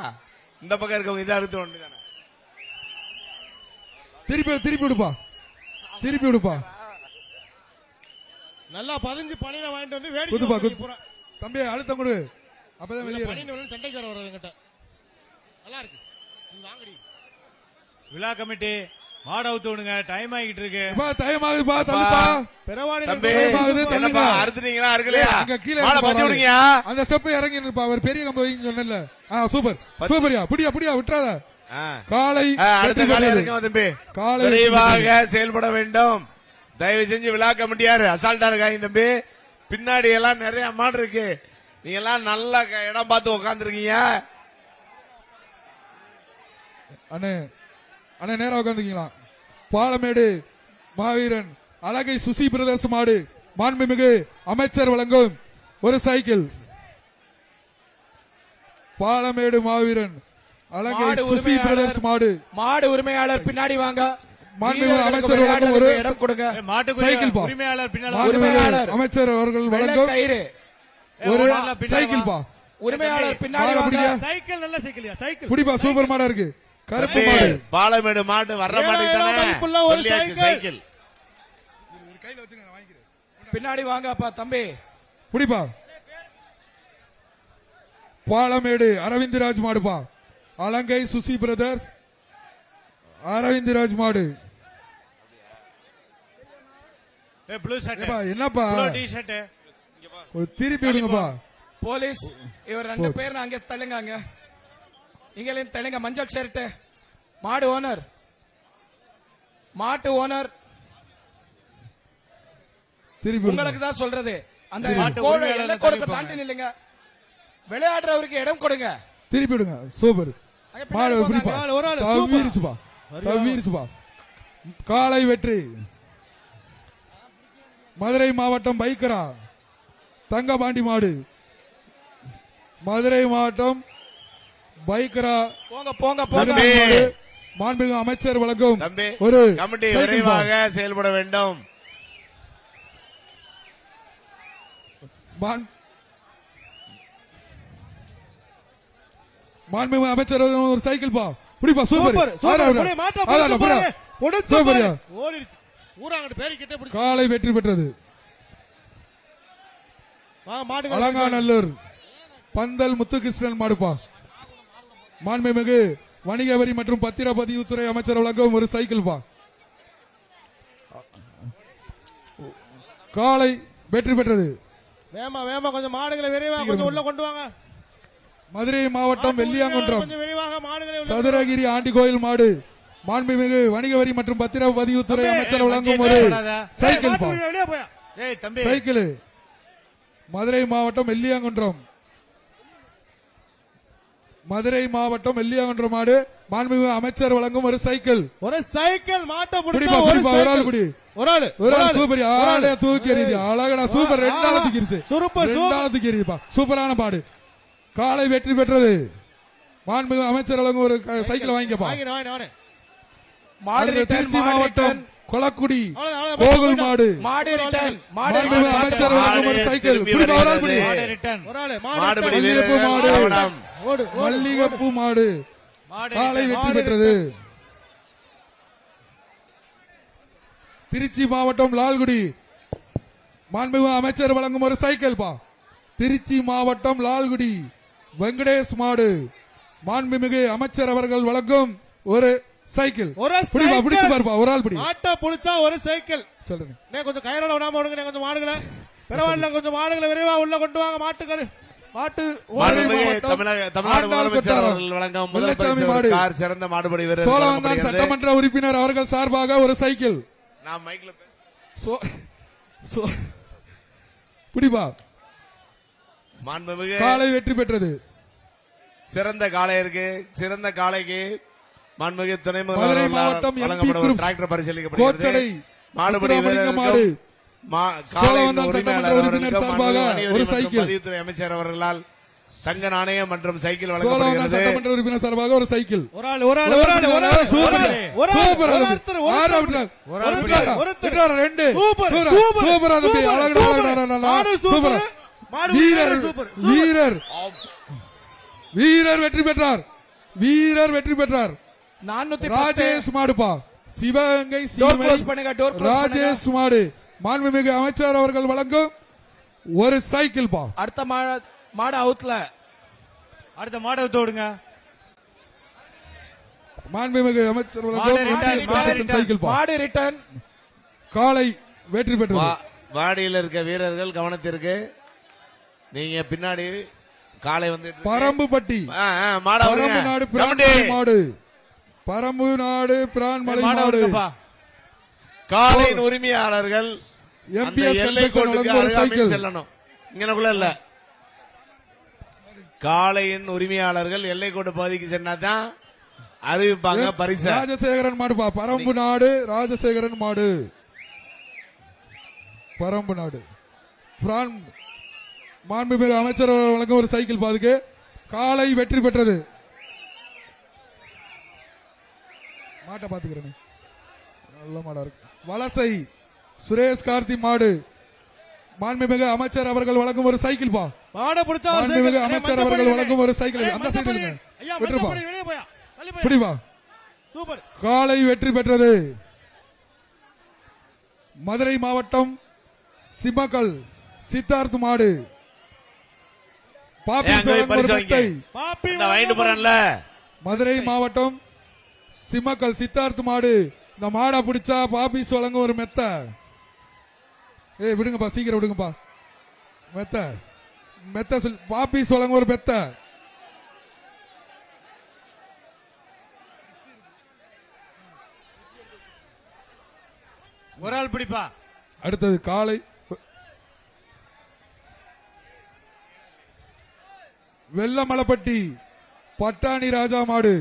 இந்த பக்கம் இருக்கவங்க இதை அறுத்து வேண்டியதானே. திருப்பி விடுப்பா. திருப்பி விடுப்பா. நல்லா 15 பணியில வாங்கிட்டு வந்து குத்துப்பா, வேடிக்கை குத்து. தம்பி அழுத்தம் கொடு, அப்பதான் வெளியே பணின்னு வந்து சண்டைக்கு வர வர்றது என்கிட்ட. நல்லா இருக்கு, நீ வாங்கடி. விழா கமிட்டி மாடு அவுத்து விடுங்க, டைம் ஆகிட்டு இருக்கு. டைம் ஆகுதுப்பா. தம்பிப்பா பெறவாடி தம்பி ஆகுது, என்னப்பா தள்ளுங்க. அறுத்துட்டீங்களா? இருக்கலையா? அங்க கீழே மாடை இறங்கி பத்தி பாரு. விடுங்க. அந்த ஸ்டெப் இறங்கி இருப்பா. அவர் பெரிய கம்பு வைங்க சொன்னல. சூப்பர் சூப்பரியா. புடியா விட்டுறாத. காலை அடுத்த வெற்றி காலை பெற்றது. இறங்க தம்பி. காலை விரைவாக செயல்பட வேண்டும். தயவு செஞ்சு விழா கமிட்டியார் அசால்ட்டா இருக்காங்க தம்பி. பின்னாடி எல்லாம் நிறைய மாடு இருக்கு. நீங்க எல்லாம் நல்ல இடம் பார்த்து உட்காந்துருக்கீங்க. அண்ணே நேரா உட்காந்துக்கலாம். பாலமேடு மாவீரன் அழகை சுசி பிரதர்ஸ் மாடு மாண்புமிகு அமைச்சர் வழங்கும் ஒரு சைக்கிள். பாலமேடு மாவீரன் அழகை மாடு சுசி உரிமையாளர். பிரதர்ஸ் மாடு மாடு உரிமையாளர் பின்னாடி வாங்க. மாண்புமிகு வீரர்களுக்கு அமைச்சர் வழங்கும் ஒரு விளையாடுறதுக்கு இடம் கொடுங்க. மாட்டுக்குரிய சைக்கிள் பா. உரிமையாளர் பின்னால மாண்புமிகு உரிமையாளர். அமைச்சர் அவர்கள் வெள்ளை வழங்கும் கயிறு. ஒரு மாடெல்லாம் பின்னாடி சைக்கிள் வா. பா. உரிமையாளர் பின்னாடி மாடு வாங்க. பிடிங்க. சைக்கிள் நல்ல சைக்கிள்யா, சைக்கிள். புடிப்பா. சூப்பர் மாடா இருக்கு. கருப்பு தம்பி, மாடு. பாலமேடு மாடு வர்ற மாடு ஏழாயிரம் தானே மதிப்புள்ள ஒரு சொல்லியாச்சு. சைக்கிள். சைக்கிள் பின்னாடி வாங்கப்பா தம்பி. புடிப்பா. பாலமேடு அரவிந்த்ராஜ் மாடுப்பா. அலங்கை சுசி பிரதர்ஸ் அரவிந்த்ராஜ் மாடு. ப்ளூ ஷர்ட், ஏப்பா, என்னப்பா ப்ளூ டி-ஷர்ட். ஒரு திருப்பி விடுங்கப்பா. போலீஸ் இவர் 2 பேர் அங்க தள்ளுங்க. அங்க இங்கேயும் தள்ளுங்க. மஞ்சள் ஷர்ட் மாடு ஓனர், மாட்டு ஓனர் திருப்பி உங்களுக்கு தான் சொல்றது. அந்த மாட்டு கோடு உரிமையாளர் எல்லை தள்ளி கொடுக்க போங்க. தாண்டி நில்லுங்க. விளையாடுறவருக்கு இடம் கொடுங்க. திருப்பி விடுங்க. சூப்பர் அங்க மாடு பின்னாடி போங்க. பிடிப்பா. ஒரு ஆளு, தவிரிச்சுப்பா. தவிரிச்சுப்பா. காலை வெற்றி. மதுரை மாவட்டம் பைக்கரா தங்கபாண்டி மாடு. மதுரை மாவட்டம் பைக்கரா போங்க போங்க போங்க. தம்பி. மாடு. மாண்புமிகு அமைச்சர் வழங்கும் தம்பி ஒரு கமிட்டி சைக்கிள் பா. விரைவாக செயல்பட வேண்டும். மாண்புமிகு அமைச்சர் வழங்கும் ஒரு சைக்கிள் பா. புடிப்பா. Super super, super. புடி, மாட்டை பிடிச்சு பாரு. பிடிச்சு சூப்பர்யா. பாரு. ஓடிருச்சு. ஊரா அங்கிட்டு பேரிக்கிட்டே பிடிச்சு. காலை வெற்றி பெற்றது. மாட்டுக்காரன் அலங்காநல்லூர் பந்தல் முத்துகிருஷ்ணன் மாடுப்பா. மாண்புமிகு வணிக வரி மற்றும் பத்திரப்பதிவுத்துறை அமைச்சர் வழங்கும் ஒரு சைக்கிள் பா. காலை வெற்றி பெற்றது. வேமா கொஞ்சம் மாடுகளை விரைவா கொஞ்சம் உள்ள கொண்டு வாங்க. மதுரை மாவட்டம் வெள்ளியாங்குன்றம் கொஞ்சம் விரைவாக மாடுகளை உள்ள சதுரகிரி ஆண்டி கோயில் மாடு. மாண்புமிகு வணிக வரி மற்றும் பத்திரப்பதிவுத்துறை அமைச்சர் வழங்கும் ஒரு சைக்கிள் பா. வெளியே போயா. ஏய் தம்பி, சைக்கிள். மதுரை மாவட்டம் வெள்ளியாங்குன்றம் மாடு. மாண்புமிகு அமைச்சர் வழங்கும் ஒரு சைக்கிள். ஒரு சைக்கிள் மாட்டை புடிப்பா. பிடிச்சா ஒரு புடிப்பா. ஒரு ஆள் சைக்கிள். புடி. ஒரு ஆளு சூப்பர். ஆளே தூக்கி எறியுது. அழகடா. சூப்பர். 2 ஆள் தூக்கிருச்சு. சூப்பர், 2 ஆள் தூக்கி எறியுதுப்பா. சூப்பரான பாடு. காலை வெற்றி பெற்றது. மாண்புமிகு அமைச்சர் வழங்கும் ஒரு சைக்கிள் வாங்கிக்கப்பா. வாங்கினேன். மாடு அடுத்து ரிட்டர்ன், திருச்சி மாடு மாவட்டம் ரிட்டர்ன். கொளக்குடி அவ்வளவுதான். கோகுல் மாடு. மாடு ரிட்டர்ன், மாடு மாண்புமிகு ரிட்டர்ன். அமைச்சர் வழங்கும் ஒரு மாடு சைக்கிள். திரும்பி புடிப்பா. ஒரு ஆள் புடி. வருகிறது. மாடு ரிட்டர்ன். ஒரு ஆளு மாடுபிடி மல்லிகைப்பூ வீரர்கள் மாடு. மாவட்டம். ஓடு. மல்லிகைப்பூ மாடு. மாடு காலை ரிட்டர்ன். வெற்றி பெற்றது. திருச்சி மாவட்டம் லால்குடி மாண்புமிகு அமைச்சர் வழங்கும் ஒரு சைக்கிள் பா. திருச்சி மாவட்டம் லால்குடி வெங்கடேஷ் மாடு. மாண்புமிகு அமைச்சர் அவர்கள் வழங்கும் ஒரு சைக்கிள். ஒரு பிடிப்பா. சைக்கிள். பிடிச்சு பாருப்பா. ஒரு ஆள் பிடி. மாட்டை பிடிச்சா ஒரு சைக்கிள். சொல்லுங்க. கொஞ்சம் கயிறோட விடாம விடுங்க. கொஞ்சம் மாடுகளை பரவாயில்ல. கொஞ்சம் மாடுகளை விரைவா உள்ள கொண்டு வாங்க. மாட்டுக்காரு மாட்டு மாண்புமிகு மாவட்டம் தமிழ்நாடு ஆண்டாள் முதலமைச்சர் கொட்டாரம். அவர்கள் வழங்கும் முதல் வெள்ளச்சாமி பரிசு மாடு. ஒரு கார் சிறந்த மாடுபடி வீரர் சோழவந்தான் வழங்கப்படுகிறது. சட்டமன்ற உறுப்பினர் அவர்கள் சார்பாக ஒரு சைக்கிள். நான் மைக்ல பிடிப்பா. மாண்புமிகு காலை வெற்றி பெற்றது. சிறந்த காளையருக்கு சிறந்த காளைக்கு மாண்புமிகு துணை மதுரை முதல்வர் மாவட்டம் எம்பி வழங்கப்படும் குரூப்ஸ் டிராக்டர் பரிசீலிக்கப்படுகிறது. கோச்சடை மாடுபடி முத்துராமலிங்கம் மாடு வீரர்களுக்கும் சோழவந்தான் சட்டமன்ற உறுப்பினர் சார்பாக ஒரு சைக்கிள். பதிவுத்துறை அமைச்சர் அவர்களால் தங்க நாணயம் மற்றும் சைக்கிள் சோழவந்தான் வழங்கப்படுகிறது. சட்டமன்ற உறுப்பினர் சார்பாக ஒரு சைக்கிள். ஒரு ஆள் ஒரு ஆள் ஒரு ஆள் ஒரு ஆள் சூப்பர் ஒரு ஆள் சூப்பர் ஒரு ஒருத்தர் விட்டாரா ரெண்டு சூப்பர் சூப்பர் சூப்பர் அது அழகா மாடு சூப்பர் சூப்பர் மாடு வீரர் சூப்பர் வீரர் வீரர் வெற்றி பெற்றார். வீரர் வெற்றி பெற்றார். 410 ராஜேஷ் மாடுப்பா சிவகங்கை டோர் க்ளோஸ் சீமை பண்ணுங்க, டோர் க்ளோஸ் பண்ணுங்க. ராஜேஷ் மாடு மாண்புமிகு அமைச்சர் அவர்கள் வழங்கும் ஒரு சைக்கிள் பா. அடுத்த மாடு அவுட்ல. அடுத்த மாடு அவுத்து விடுங்க. மாண்புமிகு அமைச்சர் மாடு வழங்கும் ரிட்டர்ன். சைக்கிள் பா. மாடு ரிட்டர்ன். காலை வெற்றி பெற்றது. வாடியில் இருக்க வீரர்கள் கவனத்திற்கு, நீங்க பின்னாடி காலை வந்து பரம்புப்பட்டி பரம்பு நாடு பிரான்மலை மாடு பரம்பு நாடு பிரான்மலை மாடு மாடு அவுத்துங்கப்பா. காலையின் உரிமையாளர்கள் அந்த எம்பிஎஸ் எல்லை கன்ஸ்ட்ரக்ஷன் கோட்டுக்கு வழங்கும் ஒரு அருகாமையில் சைக்கிள். செல்லணும். இங்கனக்குள்ள இல்ல, காளையின் உரிமையாளர்கள் எல்லை கோட்டு பகுதிக்கு சென்னாதான் அறிவிப்பாங்க பரிசு. ராஜசேகரன் மாடுப்பா பரம்பு நாடு ராஜசேகரன் மாடு பரம்பு நாடு பிரான் மாண்புமிகு அமைச்சர் அவர்கள் வழங்கும் ஒரு சைக்கிள் பாதுக்கு. காலை வெற்றி பெற்றது. மாட்டை பாத்துக்கிறேன், நல்ல மாடா இருக்கு. வலசை சுரேஷ் கார்த்தி மாடு மாண்புமிகு அமைச்சர் அவர்கள் வழங்கும் ஒரு சைக்கிள் பா. மாட பிடிச்சா ஒரு மாண்புமிகு சைக்கிள். அமைச்சர் அவர்கள் வழங்கும் ஒரு சைக்கிள். அந்த சைடு இருங்க, ஐயா விட்டுருப்பா, வெளிய போயா தள்ளி போயா. பிடிப்பா. சூப்பர் காலை வெற்றி பெற்றது. மதுரை மாவட்டம் சிம்மக்கல் சித்தார்த் மாடு பாப்பி ஏன் அங்க போய் வழங்கும் ஒரு பரிசு மெத்தை. பாப்பி இந்த வாங்கிட்டு போறேன்ல, மதுரை மாவட்டம் சிம்மக்கல் சித்தார்த் மாடு. இந்த மாடை பிடிச்சா பாபிஸ் வழங்கும் ஒரு மெத்த. ஏய் விடுங்கப்பா, சீக்கிரம் விடுங்கப்பா. மெத்த மெத்த பாபிஸ் வழங்கும் ஒரு மெத்த. ஒரு ஆள் பிடிப்பா. அடுத்தது காலை வெள்ளமலப்பட்டி பட்டாணி ராஜா மாடு.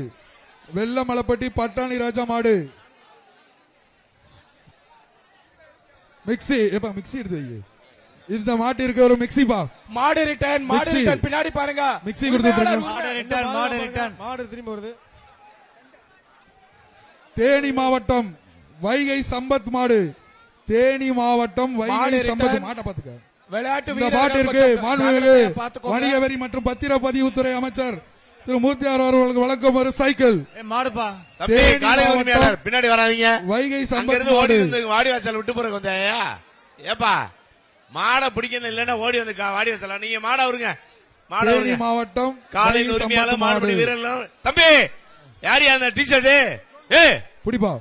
வெள்ளமலப்பட்டி பட்டாணி ராஜா மாடு. மிக்ஸி எப்ப மிக்ஸி எடுத்து வை. இந்த மாட்டு இருக்க ஒரு மிக்ஸி பா. மாடு ரிட்டர்ன். மாடு மிக்ஸி. ரிட்டர்ன். பின்னாடி பாருங்க. மிக்ஸி கொடுத்துட்டு மாடு ரிட்டர்ன். மாடு ரிட்டர்ன். மாடு திரும்பி வருது. தேனி மாவட்டம் வைகை சம்பத் மாடு. தேனி மாவட்டம் வைகை மாடு சம்பத் ரிட்டர்ன். மாட்டை பாத்துக்க. விளையாட்டு இந்த பாட்டு இருக்கு. மாண்புமிகு வீரர்கள் பாத்துக்கோங்க. வணிக வரி மற்றும் பத்திரப்பதிவுத்துறை அமைச்சர் திரு மூர்த்தியார் அவர்களுக்கு வழங்கும் ஒரு சைக்கிள். மாடுப்பா. தம்பி தேனி காலை மாவட்டம் உரிமையாளர் பின்னாடி வராதீங்க. வைகை அங்க சம்பத் இருந்து ஓடி மாடு. வந்து வாடி வாசல் விட்டு போற கொஞ்சம். ஏப்பா மாடை பிடிக்கணும் இல்லன்னா ஓடி வந்து வாடி வாசல். நீங்க மாட வருங்க, மாட தேனி வருங்க. மாவட்டம் காலையின் வைகை உரிமையாளர் சம்பத் மாடுபடி மாடு. வீரர்கள். தம்பி யாரு அந்த டிஷர்ட்? ஏ பிடிப்பா.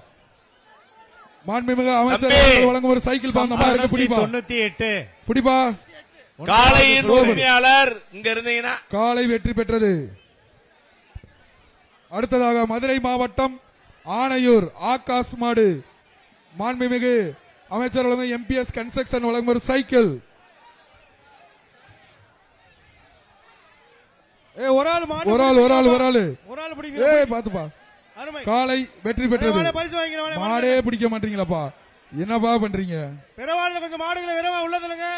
மாண்புமிகு அமைச்சர் தம்பி. அவர்கள் வழங்கும் ஒரு சைக்கிள் பா. அந்த மாடுக்கு பிடிப்பா. 98. பிடிப்பா. காலையின் உரிமையாளர் இங்க இருந்தீங்கன்னா காலை வெற்றி பெற்றது. அடுத்ததாக மதுரை மாவட்டம் ஆணையூர் ஆகாஷ் மாடு. மாண்புமிகு அமைச்சர் வழங்கும் எம்பிஎஸ் கன்ஸ்ட்ரக்ஷன் வழங்கும் ஒரு சைக்கிள். ஏய் ஒரு ஆள் மாடு ஒரு ஆள் ஒரு ஆள் ஒரு ஆள். ஒரு ஆள் பிடிங்க. ஏய் பாத்துப்பா. அருமை. காலை வெற்றி பெற்றது. வாடா, பரிசு வாங்கிக்கிறேன். மாடே பிடிக்க மாட்டீங்களாப்பா, என்னப்பா பண்றீங்க? பெருவாழ்ல கொஞ்சம் மாடுகளை விரைவா உள்ளதுலங்க.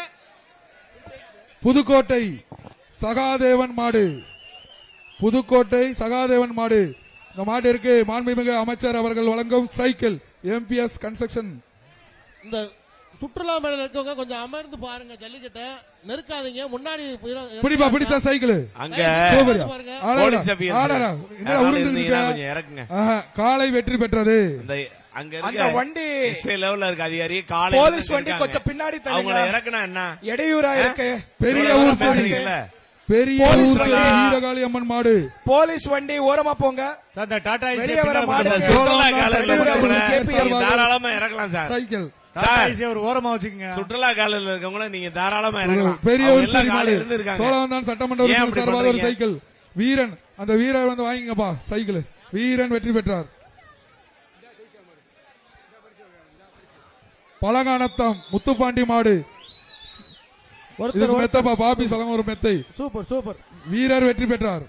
புதுக்கோட்டை சகாதேவன் மாடு. புதுக்கோட்டை சகாதேவன் மாடு. இந்த மாடு இருக்கு. மாண்புமிகு அமைச்சர் அவர்கள் வழங்கும் சைக்கிள் எம்பிஎஸ் கன்ஸ்ட்ரக்ஷன். இந்த சுற்றுலா மேடையில் இருக்கவங்க கொஞ்சம் அமர்ந்து பாருங்க. ஜல்லிக்கட்டை நெருக்காதீங்க. முன்னாடி பிடிப்பா, பிடிச்சா சைக்கிள். அங்க சூப்பரியா. ஆடாடா, போலீஸ் அபியர் ஆடாடா. என்னடா யாராவது உருண்டு இருந்தீங்கன்னா இருக்க? கொஞ்சம் இறக்குங்க. ஆஹா, காலை வெற்றி பெற்றது. அந்த அங்க அந்த இருக்க வண்டி எக்ஸை லெவல்ல இருக்க அதிகாரி காலை போலீஸ் வண்டி கொஞ்சம் பின்னாடி அவங்கள தள்ளுங்க. இறக்குனா என்ன? இடையூறா இருக்கு. பெரிய இவ்வளவு ஊர் சரி. பேசுறீங்கல்ல? பெரிய போலீஸ் ஊர் சரி. வண்டி. வீரகாளி அம்மன் மாடு. போலீஸ் வண்டி ஓரமா போங்க. சார், இந்த டாடா ஏசி வெளியே வர பின்னாடி மாடு. போடுங்க. சுற்றுலா சோழவந்தான் காலையில சட்டமன்ற இருக்கவங்கள உறுப்பினர் நீங்க சார்பாக தாராளமா இறக்கலாம் சார். சைக்கிள். டாடா ஏசி ஒரு ஓரமா வச்சுக்கோங்க. சுற்றுலா காலையில இருக்கவங்கள நீங்க தாராளமா இறக்கலாம். பெரிய அவங்க ஊர் எல்லாம் சரி மாடு. காலையில இருந்து இருக்காங்க. சோழவந்தான் சட்டமன்ற ஏன் உறுப்பினர் அப்படி சார்பாக ஒரு பண்றீங்க? சைக்கிள். வீரன், அந்த வீரர் வந்து வாங்கிங்கப்பா சைக்கிள். வீரன் வெற்றி பெற்றார். பழங்கானத்தம் முத்துப்பாண்டி மாடு. ஒருத்தர் மெத்தப்பா பாபி சொல்லுங்க ஒரு மெத்தை. Super super. வீரர் வெற்றி பெற்றார்.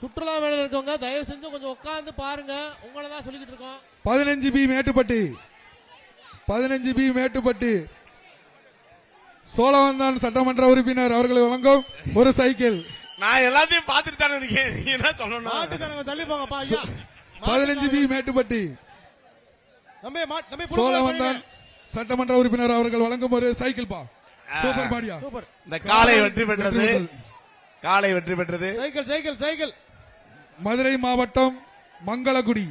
சுற்றுலா மேடையில் இருக்கவங்க தயவு செஞ்சு கொஞ்சம் உட்கார்ந்து பாருங்க. உங்களை தான் சொல்லிக்கிட்டு இருக்கோம். 15 பி மேட்டுப்பட்டி 15B மேட்டுப்பட்டி சோழவந்தான் சட்டமன்ற உறுப்பினர் அவர்களுக்கு வழங்கும் ஒரு சைக்கிள். நான் எல்லாத்தையும் பார்த்துட்டு தானே இருக்கேன். நீங்க என்ன சொல்லணும்? மாட்டுக்காரங்க தள்ளி போங்கப்பா ஐயா. 15B மேட்டுப்பட்டி தம்பி தம்பி சோழவந்தான் சட்டமன்ற உறுப்பினர் அவர்கள் வழங்கும் ஒரு சைக்கிள் பா. சூப்பர் மாடியா. சூப்பர். இந்த காலை வெற்றி பெற்றது. காலை வெற்றி பெற்றது. Cycle cycle cycle. மதுரை மாவட்டம் மங்களகுடி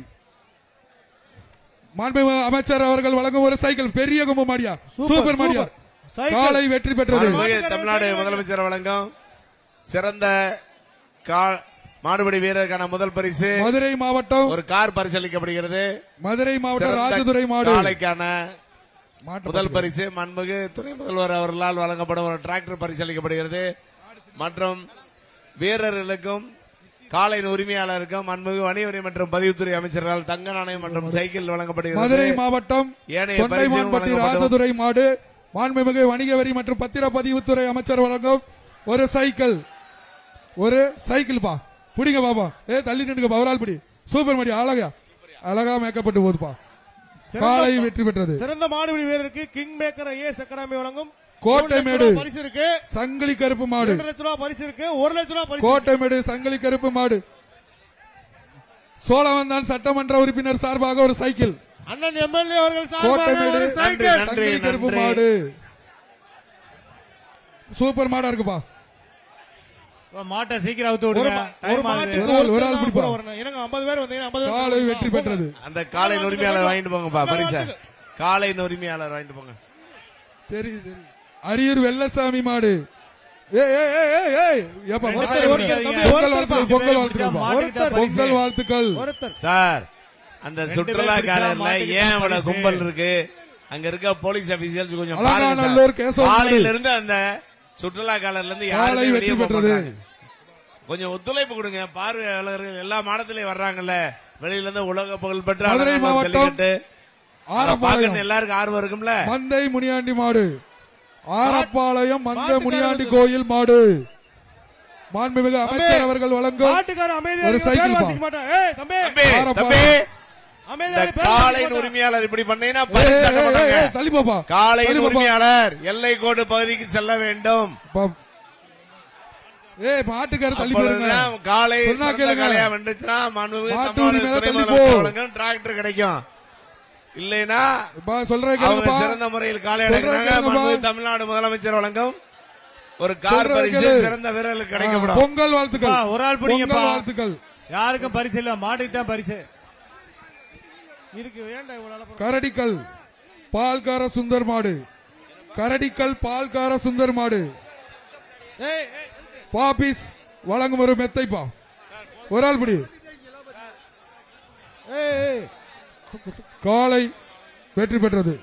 மாண்புமிகு அமைச்சர் அவர்கள் வழங்கும் ஒரு சைக்கிள் பெரிய கொம்பு மாடியா. சூப்பர் மாடியா. காலை வெற்றி பெற்றது. தமிழ்நாடு முதலமைச்சர் வழங்கும் சிறந்த மாடுபிடி வீரருக்கான முதல் பரிசு மதுரை மாவட்டம் ஒரு கார் பரிசளிக்கப்படுகிறது. மதுரை மாவட்டம் சிறந்த ராஜதுரை மாடு காளைக்கான முதல் பரிசு மாண்புமிகு துணை முதல்வர் அவர்களால் வழங்கப்படும் ஒரு டிராக்டர் பரிசளிக்கப்படுகிறது. மற்றும் வீரர்களுக்கும் காளையின் உரிமையாளருக்கும் மாண்புமிகு வணிகவரி மற்றும் பதிவுத்துறை அமைச்சர்களால் தங்க நாணயம் மற்றும் சைக்கிள் வழங்கப்படுகிறது. மதுரை மாவட்டம் ஏனைய தொண்டைமான்பட்டி ராஜதுரை மாடு மாண்புமிகு வணிக வரி மற்றும் பத்திரப்பதிவுத்துறை அமைச்சர் வழங்கும் ஒரு சைக்கிள். ஒரு சைக்கிள் பா. பிடிங்க பாப்பா. தள்ளி நின்னுங்க பவரால் பிடி. சூப்பர் மாடி. அழகா மேக்கப்பட்டு போகுதுப்பா. காலை வெற்றி பெற்றது. சிறந்த மாடுபிடி வீரருக்கு கிங் மேக்கர் ஐஏஎஸ் அகாடமி வழங்கும் கோட்டைமேடு பரிசு இருக்கு. சங்கிலி கருப்பு மாடு 2 லட்சம் ரூபாய் பரிசு இருக்கு. 1 லட்சம் ரூபாய் பரிசு. கோட்டைமேடு சங்கிலி கருப்பு மாடு சோழவந்தான் சட்டமன்ற உறுப்பினர் சார்பாக ஒரு சைக்கிள். அண்ணன் எம்எல்ஏ அவர்கள் சார்பாக கோட்டைமேடு ஒரு சைக்கிள். சங்கிலி கருப்பு மாடு சூப்பர் மாடா இருக்குப்பா. மாட்டை சீக்கிரம் அவுத்து விடுங்க. டைம் ஆகுது. ஒரு ஆள் பிடிப்பா. எனக்கு 50 பேர் வந்தீங்க. 50 காலை வெற்றி பெற்றது. அந்த காளையின் உரிமையாளர் வாங்கிட்டு போங்கப்பா பரிசு. காளையின் உரிமையாளர் வாங்கிட்டு போங்க. தெரியுது. அரியூர் வெள்ளசாமி மாடு. பொங்கல் வாழ்த்துக்கள். சார் அந்த சுற்றுலா காலர்ல ஏன் அவ்வளவு கும்பல் இருக்கு? அங்க இருக்க போலீஸ் ஆபீசர்ஸ் கொஞ்சம் அலங்காநல்லூர் பாருங்க. கேசவ காலையில இருந்து அந்த சுற்றுலா காலர்ல இருந்து யாருமே வெற்றி வெளியே போக பெற்றது. மாட்டாங்க. கொஞ்சம் ஒத்துழைப்பு கொடுங்க. பார்வையாளர்கள் எல்லா மாநிலத்திலயும் வர்றாங்கல்ல. வெளியில இருந்து உலக புகழ் பெற்ற மதுரை அலங்காநல்லூர் மாவட்டம் ஜல்லிக்கட்டு. அதை பார்க்கணும் ஆரப்பாளையம் எல்லாருக்கும் ஆர்வம் இருக்கும்ல. மந்தை முனியாண்டி மாடு ஆரப்பாளையம் மந்தை முனியாண்டி கோயில் மாடு மாண்புமிகு அமைச்சர் அவர்கள் வழங்கும் மாட்டுக்கார அமைதியா ஒரு இருங்க. சைக்கிள் பேர் பா. வாசிக்க மாட்டேன். ஏய் தம்பி தம்பி, ஆரப்பாளையம். தம்பி, அமைதியா இந்த இரு. பேர் காளையின் வாசிக்க மாட்டேன். உரிமையாளர் இப்படி பண்ணீங்கன்னா பரிசு தட்ட மாட்டாங்க. தள்ளி போப்பா. காளையின் தள்ளி போப்பா. உரிமையாளர் எல்லை கோடு பகுதிக்கு செல்ல வேண்டும். மாட்டுக்கார தள்ளி போடுங்க. அப்பொழுதுதான் காளை சொன்னா சிறந்த கேளுங்க. காளையா வென்றுச்சுன்னா மாண்புமிகு மாட்டு தமிழ்நாடு உரிமையாளர் துணை தள்ளி முதலமைச்சர் போ. வழங்கும் டிராக்டர் கிடைக்கும். இல்லைன்னா சொல்றேன் அவங்க கேளுங்கப்பா. சிறந்த முறையில் காலை சொல்றேன் அடக்குறாங்க. கேளுங்கப்பா. மாண்புமிகு தமிழ்நாடு முதலமைச்சர் வழங்கும் ஒரு கார் சொல்றேன் பரிசு கேளு. சிறந்த வீரர்களுக்கு கிடைக்கப்படும். பொங்கல் வாழ்த்துக்கள். ஒரு ஆள் பிடிங்கப்பா. பொங்கல் வாழ்த்துக்கள். யாருக்கும் பரிசு இல்ல, மாட்டுக்கு தான் பரிசு. இதுக்கு வேண்டாம் இவ்வளவு அளவு. கரடிக்கல் பால்கார சுந்தர் மாடு கரடிக்கல் பால்கார சுந்தர் மாடு ஏய் பாபிஸ் வழங்கும் ஒரு மெத்தைப்பா. ஒரு ஆள் பிடி. ஏய் காலை வெற்றி பெற்றது.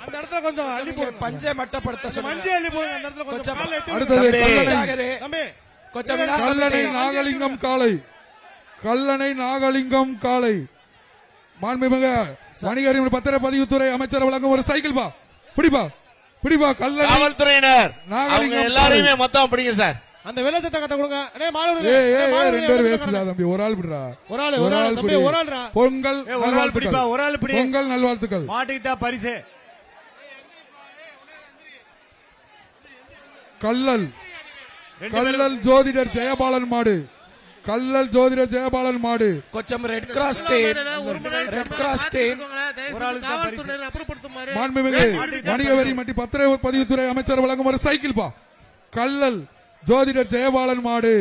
அந்த இடத்துல கொஞ்சம் அள்ளி போடுங்க. பஞ்சை மட்டப்படுத்த சொல்லுங்க. மஞ்சள் அள்ளி போடுங்க. அந்த இடத்துல கொஞ்சம் கால் ஏத்தி அடுத்தது விடுங்க. கல்லணை. தம்பி கொஞ்சம் கல்லணை நாகலிங்கம் காலை கல்லணை நாகலிங்கம் காலை மாண்புமிகு வணிகர் பத்திரப்பதிவுத்துறை அமைச்சர் வழங்கும் ஒரு சைக்கிள் பா. பிடிப்பா பிடிப்பா. கல்லணை காவல்துறையினர் நாகலிங்கம் அவங்க எல்லாரையுமே மொத்தம் பிடிங்க சார். அந்த வெள்ளை சட்டை கட்ட கொடுங்க. அடே மாடு விடுங்க. ரெண்டு பேரும் வேஸ்டா தம்பி. ஒரு ஆள் பிடிடா. ஒரு ஆள் தம்பி ஒரு ஆள்ரா. பொங்கல் ஒரு ஆள் பிடிப்பா. ஒரு ஆள் பிடி. பொங்கல் நல்வாழ்த்துக்கள். மாட்டுக்கு தான் பரிசு. கல்லல் கல்லல் ஜோதிடர் ஜெயபாலன் மாடு கல்லல் ஜோதிடர் ஜெயபாலன் மாடு கொஞ்சம் red cross team red cross team ஒரு ஆளுக்கு தான் பரிசு. அப்புறப்படுத்துமாறு. மாண்புமிகு வணிக வரி மற்றும் பத்திரப்பதிவுத்துறை அமைச்சர் வழங்கும் ஒரு சைக்கிள் பா. கல்லல் ஜோதிடர் ஜெயபாலன் மாடு.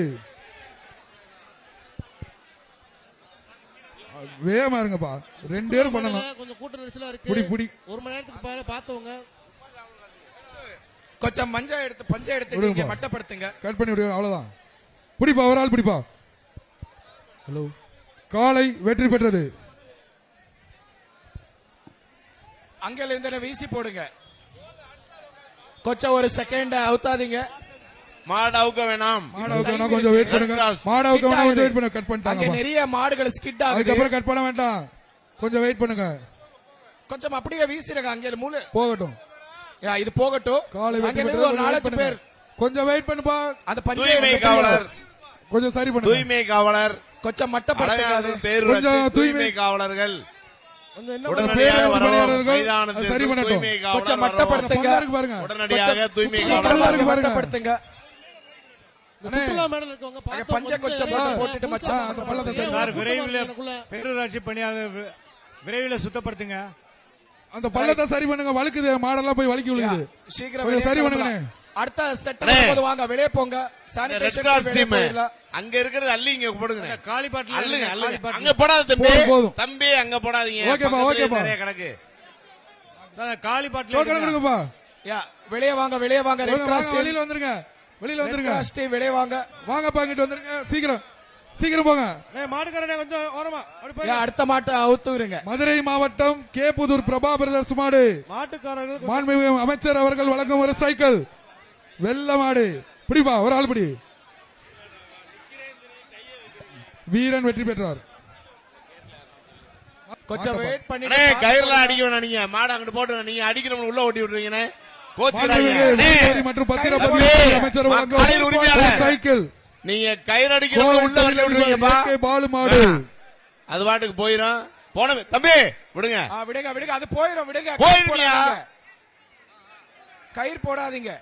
வேகமா இருங்கப்பா. 2 பேரும் பண்ணலாம். கொஞ்சம் கூட்ட நெரிசலா இருக்கு. புடி புடி. 1 மணி நேரத்துக்கு மேல பார்த்தவங்க கொஞ்சம் பஞ்சை எடுத்து நீங்க விடுங்கப்பா. மட்டப்படுத்துங்க. கட் பண்ணி விடுங்க. அவ்வளவுதான். பிடிப்பா. ஒரு ஆள் பிடிப்பா. ஹலோ. காலை வெற்றி பெற்றது. அங்கல இருந்து வீசி போடுங்க. கொஞ்சம் ஒரு செகண்ட் அவுத்தாதீங்க. மாடவுக்க வேணாம். மாடாவுக்கு வேணா கொஞ்சம் வெயிட் பண்ணுங்க. மாடாவுக்கு வேணா கொஞ்சம் வெயிட் பண்ணுங்க. கட் அங்க பண்ணிட்டாங்க. நிறைய மாடுகள் ஸ்கிட் ஆகுது. அதுக்கப்புறம் கட் பண்ண வேண்டாம். கொஞ்சம் வெயிட் பண்ணுங்க. கொஞ்சம் அப்படியே வீசிடுங்க. அங்க மூணு போகட்டும். இது போகட்டும். காலை அங்க வெற்றி இருந்து ஒரு பெற்றது. 4 பேர் கொஞ்சம் வெயிட் பண்ணுப்பா. அந்த பஞ்சை தூய்மை காவலர் கொஞ்சம் சரி பண்ணுங்க. தூய்மை காவலர் கொஞ்சம் மட்டப்படுத்துங்க. அடையாளம் பேரூராட்சி கொஞ்சம் தூய்மை காவலர்கள் அந்த என்ன உடனடியாக பேரவை வரவும் பணியாளர்கள் மைதானத்திற்கு சரி பண்ணட்டும். தூய்மை கொஞ்சம் காவலர் மட்டப்படுத்துங்க. வரவும் இருக்கு பாருங்க. உடனடியாக தூய்மை சீக்கிரம் காவலர் இருக்கு பாருங்க. மட்டப்படுத்துங்க. சுற்றுலா மேடல் இருக்கவங்க அங்க பஞ்சை கொஞ்சம் போட்டுட்டு மச்சான் அந்த பள்ளத்தை சரி சார் விரைவில் பேரூராட்சி பணியாக விரைவில் சுத்தப்படுத்துங்க. அந்த பள்ளத்தை சரி பண்ணுங்க. வழுக்குது, மாடெல்லாம் போய் வலிக்கி விழுகுது. சீக்கிரம் கொஞ்சம் வெளியே சரி கிளம்பலாம். பண்ணுங்க. அடுத்த செட் வரும்போது வாங்க வெளியே போங்க. ரெட் சானிடேஷன் கிராஸ் வெளியே டீம் போயிடலாம். அங்க இருக்கிறது அள்ளி இங்க போடுங்க. காளிப்பாட்டில் அள்ளுங்க காளி அள்ளுங்க. பாட்டில். அங்க போடாத தம்பி. போதும், போதும். தம்பி அங்க போடாதீங்க. ஓகேப்பா, பக்கத்துலயே ஓகேப்பா. நிறைய கிடக்கு. காளிப்பாட்டில் டோக்கன் எடுங்க. கொடுங்கப்பா. யா, வெளியே வாங்க வெளியே வாங்க. ரெட் வாங்க, கிராஸ் வாங்க, வெளியில வந்துருங்க. வெளியில ரெட் வந்துருங்க. கிராஸ் டீம் வெளியே வாங்க. வாங்கப்பா, இங்கிட்டு வந்துருங்க. சீக்கிரம் சீக்கிரம் போங்க. மாடுக்காரனே கொஞ்சம் ஓரமா அப்படி போய் யா, அடுத்த மாட்டை அவுத்துருங்க. மதுரை மாவட்டம் கேப்புதூர் பிரபா பிரதர்ஸ் மாடு. மாட்டுக்காரர்கள் மாண்புமிகு அமைச்சர் அவர்கள் வழங்கும் ஒரு சைக்கிள். வெள்ள மாடு. பிடிப்பா, ஒரு ஆள் பிடி. வீரன் வெற்றி பெற்றார். கொஞ்சம் வெயிட் அண்ணே பண்ணிட்டு கயிறுலாம் அடிக்க வேணாம். நீங்க மாடு அங்கிட்டு போட்டு நீங்க அடிக்கிறவங்க உள்ள ஓட்டி விட்டுருவீங்கண்ணே. கோச்சுறாங்க. மாண்புமிகு நீதிபதி மற்றும் பத்திரப்பதிவு அமைச்சர் காலையில் வழங்கும் உரிமையாளர். ஒரு சைக்கிள். நீங்க கயிறு அடிக்கிறவங்க உள்ள வரல விடுவீங்கப்பா. AK பாலு மாடு. அது பாட்டுக்கு போயிரும். போன தம்பி விடுங்க. விடுங்க விடுங்க. அது போயிடும் விடுங்க. போயிருமியா? கயிறு போடாதீங்க.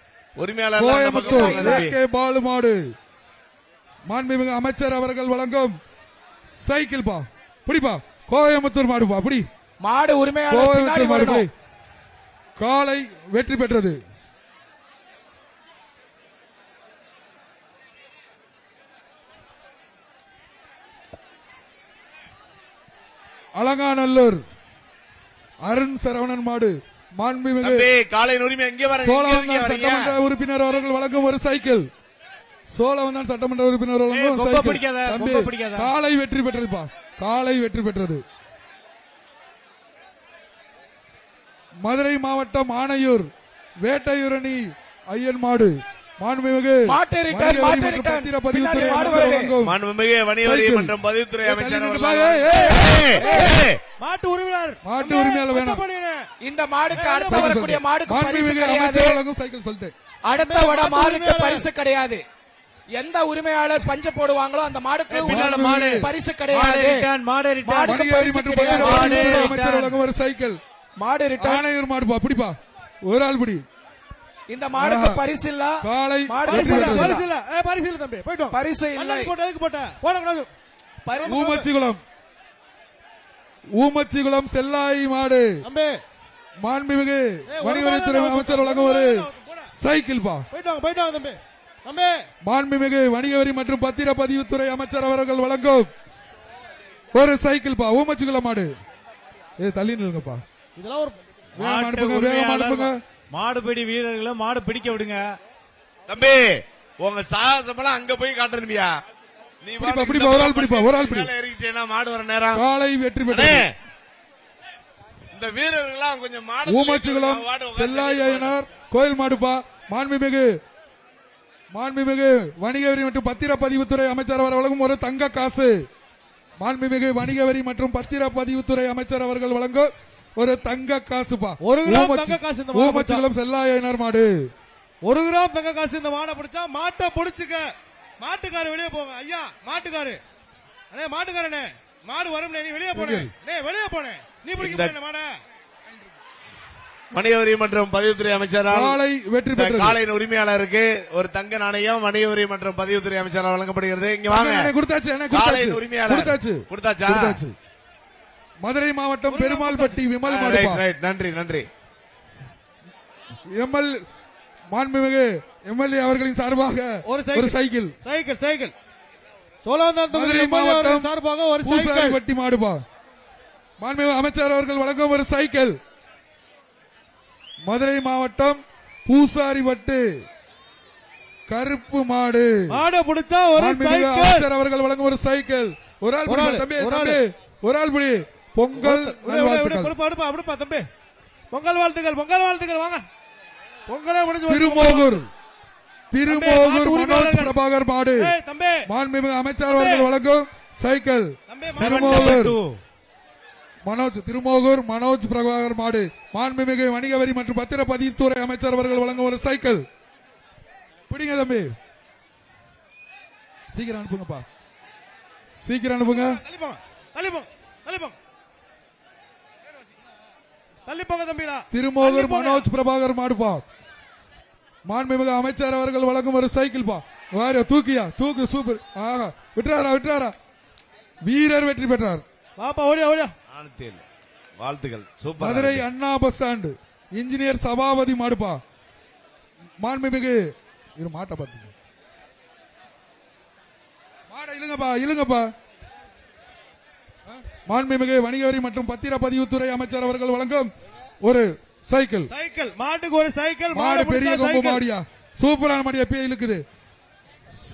உரிமையாளர் கோயம்புத்தூர் AK பாலு மாடு. மாண்புமிகு அமைச்சர் அவர்கள் வழங்கும் சைக்கிள் பா. பிடிப்பா, கோயம்புத்தூர் மாடுப்பா, பிடி. மாடு உரிமையாளர் பின்னாடி கோயம்புத்தூர் மாடு வரணும். பிடி. காலை வெற்றி பெற்றது. அலங்காநல்லூர் அருண் சரவணன் மாடு. மாண்புமிகு தம்பி காலையின் உரிமை எங்கே வரீங்க? சோழவந்தான் சட்டமன்ற உறுப்பினர் அவர்கள் வழங்கும் ஒரு சைக்கிள். சோழவந்தான் சட்டமன்ற உறுப்பினர் வழங்கும் ஒரு கொம்பை சைக்கிள். பிடிக்காத, தம்பி, கொம்பை பிடிக்காத. காலை வெற்றி பெற்றதுப்பா. காலை வெற்றி பெற்றது. மதுரை மாவட்டம் ஆணையூர் வேட்டையூரணி ஐயன் மாடு. மாண்புமிகு மாட்டு ரிட்டர்ன், வணிக வரி மாட்டு மற்றும் ரிட்டர்ன். பத்திரப்பதிவுத்துறை பின்னாடி மாடு அமைச்சர் வருது. வழங்கும் மாண்புமிகு வணிகவரி சைக்கிள். மற்றும் பதிவுத்துறை அமைச்சர் தள்ளிட்டு அவர்கள் பாரு. ஏய், ஏய். மாட்டு உரிமையாளர் மாட்டு உரிமையாளர் வேணாம். இந்த மாடுக்கு அடுத்த வரக்கூடிய மாடுக்கு பரிசு மாண்புமிகு கிடையாது. அமைச்சர் வழங்கும் சைக்கிள் சொல்லிட்டேன். அடுத்த வட மாடுக்கு பரிசு கிடையாது. எந்த உரிமையாளர் பஞ்ச போடுவாங்களோ அந்த மாடுக்கு பின்னால மாடு. பரிசு மாடு கிடையாது. ரிட்டர்ன், மாடு ரிட்டர்ன். மாடுக்கு வணிக வரி பரிசு மற்றும் கிடையாது. பத்திரப்பதிவுத்துறை மாடு அமைச்சர் வழங்கும் ஒரு சைக்கிள். மாடு ரிட்டர்ன். ஆணையூர் மாடுப்பா, பிடிப்பா, ஒரு ஆள் பிடி. இந்த மாடுக்கு பரிசு இல்ல. காலை மாடு வெற்றி பரிசு பெற்றது. பரிசு இல்ல பரிசு இல்ல தம்பி போய்ட்டோம் பரிசு இல்லை. போட்ட எதுக்கு போட்ட போடக்கூடாது பரிசு ஊமச்சிகுளம் ஊமச்சிகுளம் செல்லாய் மாடு. தம்பி மாண்புமிகு ஒரு வணிகவரித்துறை மாடு அமைச்சர் வழங்கும் ஒரு சைக்கிள் பா. போயிட்டோம் தம்பி தம்பி மாண்புமிகு வணிகவரி மற்றும் பத்திரப்பதிவுத்துறை அமைச்சர் அவர்கள் வழங்கும் ஒரு சைக்கிள் பா. ஊமச்சிகுளம் மாடு. தள்ளி நில்லுங்கப்பா. இதெல்லாம் ஒரு வேகமா மாட்டு அனுப்புங்க, வேகமா அனுப்புங்க. உரிமையாளர் மாடுபிடி வீரர்களை மாடு பிடிக்க விடுங்க. தம்பி உங்க சாகசமெல்லாம் அங்க போய் காட்டணுமியா? நீ பிடிப்பா, பிடிப்பா, ஒரு ஆள் பிடிப்பா, ஒரு ஆள் பிடி. மேல ஏறிக்கிட்டேன்னா மாடு வர நேரம். காலை வெற்றி அண்ணே, பெற்றது. இந்த வீரர்கள்லாம் கொஞ்சம் மாடு ஊமச்சிகுளம் செல்லாய் ஐயனார் கோயில் மாடுப்பா. மாண்புமிகு வணிகவரி மற்றும் பத்திரப்பதிவுத்துறை அமைச்சர் அவர் வழங்கும் ஒரு தங்க காசு. மாண்புமிகு வணிகவரி மற்றும் பத்திரப்பதிவுத்துறை அமைச்சர் அவர்கள் வழங்கும் ஒரு தங்க காசுப்பா. ஒரு கிராம் தங்க காசு இந்த மாடு ஊமச்சிகுளம் செல்லாய் ஐயனார் மாடு. 1 கிராம் தங்க காசு இந்த மாடை பிடிச்சா மாட்டை பிடிச்சுக்க. மாட்டுக்காரு வெளியே போங்க ஐயா. மாட்டுக்காரு அண்ணே, மாட்டுக்காரனே மாடு வரும். நீ வெளியே போனேன், வெளியே போனேன். நீ பிடிக்க போன மாட. வணிகவரி மற்றும் பதிவுத்துறை அமைச்சரால் காலை வெற்றி இந்த பெற்றது. காலையின் உரிமையாளருக்கு ஒரு தங்க நாணயம் வணிகவரி மற்றும் பதிவுத்துறை அமைச்சரால் வழங்கப்படுகிறது. இங்க வாங்க. அண்ணே, கொடுத்தாச்சு, அண்ணே, காலையின் கொடுத்தாச்சு. உரிமையாளர் கொடுத்தாச்சு. கொடுத்தாச்சா? கொடுத்தாச்சு. மதுரை மாவட்டம் பெருமாள்பட்டி விமல் ரைட், மாடுப்பா. ரைட். நன்றி நன்றி. மாண்புமிகு எம்எல்ஏ அவர்களின் சார்பாக ஒரு ஒரு சைக்கிள். சைக்கிள் சோழவந்தான் மதுரை தொகுதி மாவட்டம் சார்பாக ஒரு பூசாரி சைக்கிள். வட்டி மாடுப்பா. மாண்புமிகு அமைச்சர் அவர்கள் வழங்கும் ஒரு சைக்கிள். மதுரை மாவட்டம் பூசாரி வட்டு கருப்பு மாடு. மாடை பிடிச்சா ஒரு மாண்புமிகு சைக்கிள். அமைச்சர் அவர்கள் வழங்கும் ஒரு சைக்கிள். ஒரு ஆள் ஒரு பிடி, ஆள், தம்பி, ஒரு ஆள். தம்பி, ஒரு ஆள் பிடி. பொங்கல் நல்வாழ்த்துக்கள். அடுப்பா தம்பி. பொங்கல் வாழ்த்துக்கள் வாங்க. பொங்கலே முடிஞ்சு திருமோகூர் மாட்டு மனோஜ் உரிமையாளர்கள். பிரபாகர் மாடு. தம்பி மாண்புமிகு அமைச்சர் அவர்கள் வழங்கும் சைக்கிள். தம்பி, திருமோகூர் மனோஜ் பிரபாகர் மாடு. மாண்புமிகு வணிகவரி மற்றும் பத்திரப்பதிவுத்துறை அமைச்சர் அவர்கள் வழங்கும் ஒரு சைக்கிள். பிடிங்க தம்பி, சீக்கிரம் அனுப்புங்கப்பா, சீக்கிரம் அனுப்புங்க. தள்ளிப்போங்க தள்ளி போங்க தம்பிலா. திருமோகூர் தள்ளி போங்க. மனோஜ் பிரபாகர் மாடுப்பா. மாண்புமிகு அமைச்சர் அவர்கள் வழங்கும் ஒரு சைக்கிள் பா. வாரிய தூக்கியா தூக்கு சூப்பர். ஆஹா விட்டுறாரா. வீரர் வெற்றி பெற்றார். வாப்பா ஓடியா ஓடியா. ஆனத்தில் வாழ்த்துக்கள். சூப்பர். மதுரை அண்ணா பஸ் ஸ்டாண்ட் இன்ஜினியர் சபாபதி மாடுப்பா. மாண்புமிகு இரு மாட்டை பார்த்து மாடை இழுங்கப்பா. மாண்புமிகு வணிக வரி மற்றும் பத்திரப்பதிவுத்துறை அமைச்சர் அவர்கள் வழங்கும் ஒரு சைக்கிள். சைக்கிள் மாட்டுக்கு ஒரு சைக்கிள். மாடு பெரிய பிடிச்சா கொம்பு சைக்கிள். மாடியா சூப்பரான மாடியா எப்பயே இழுக்குது.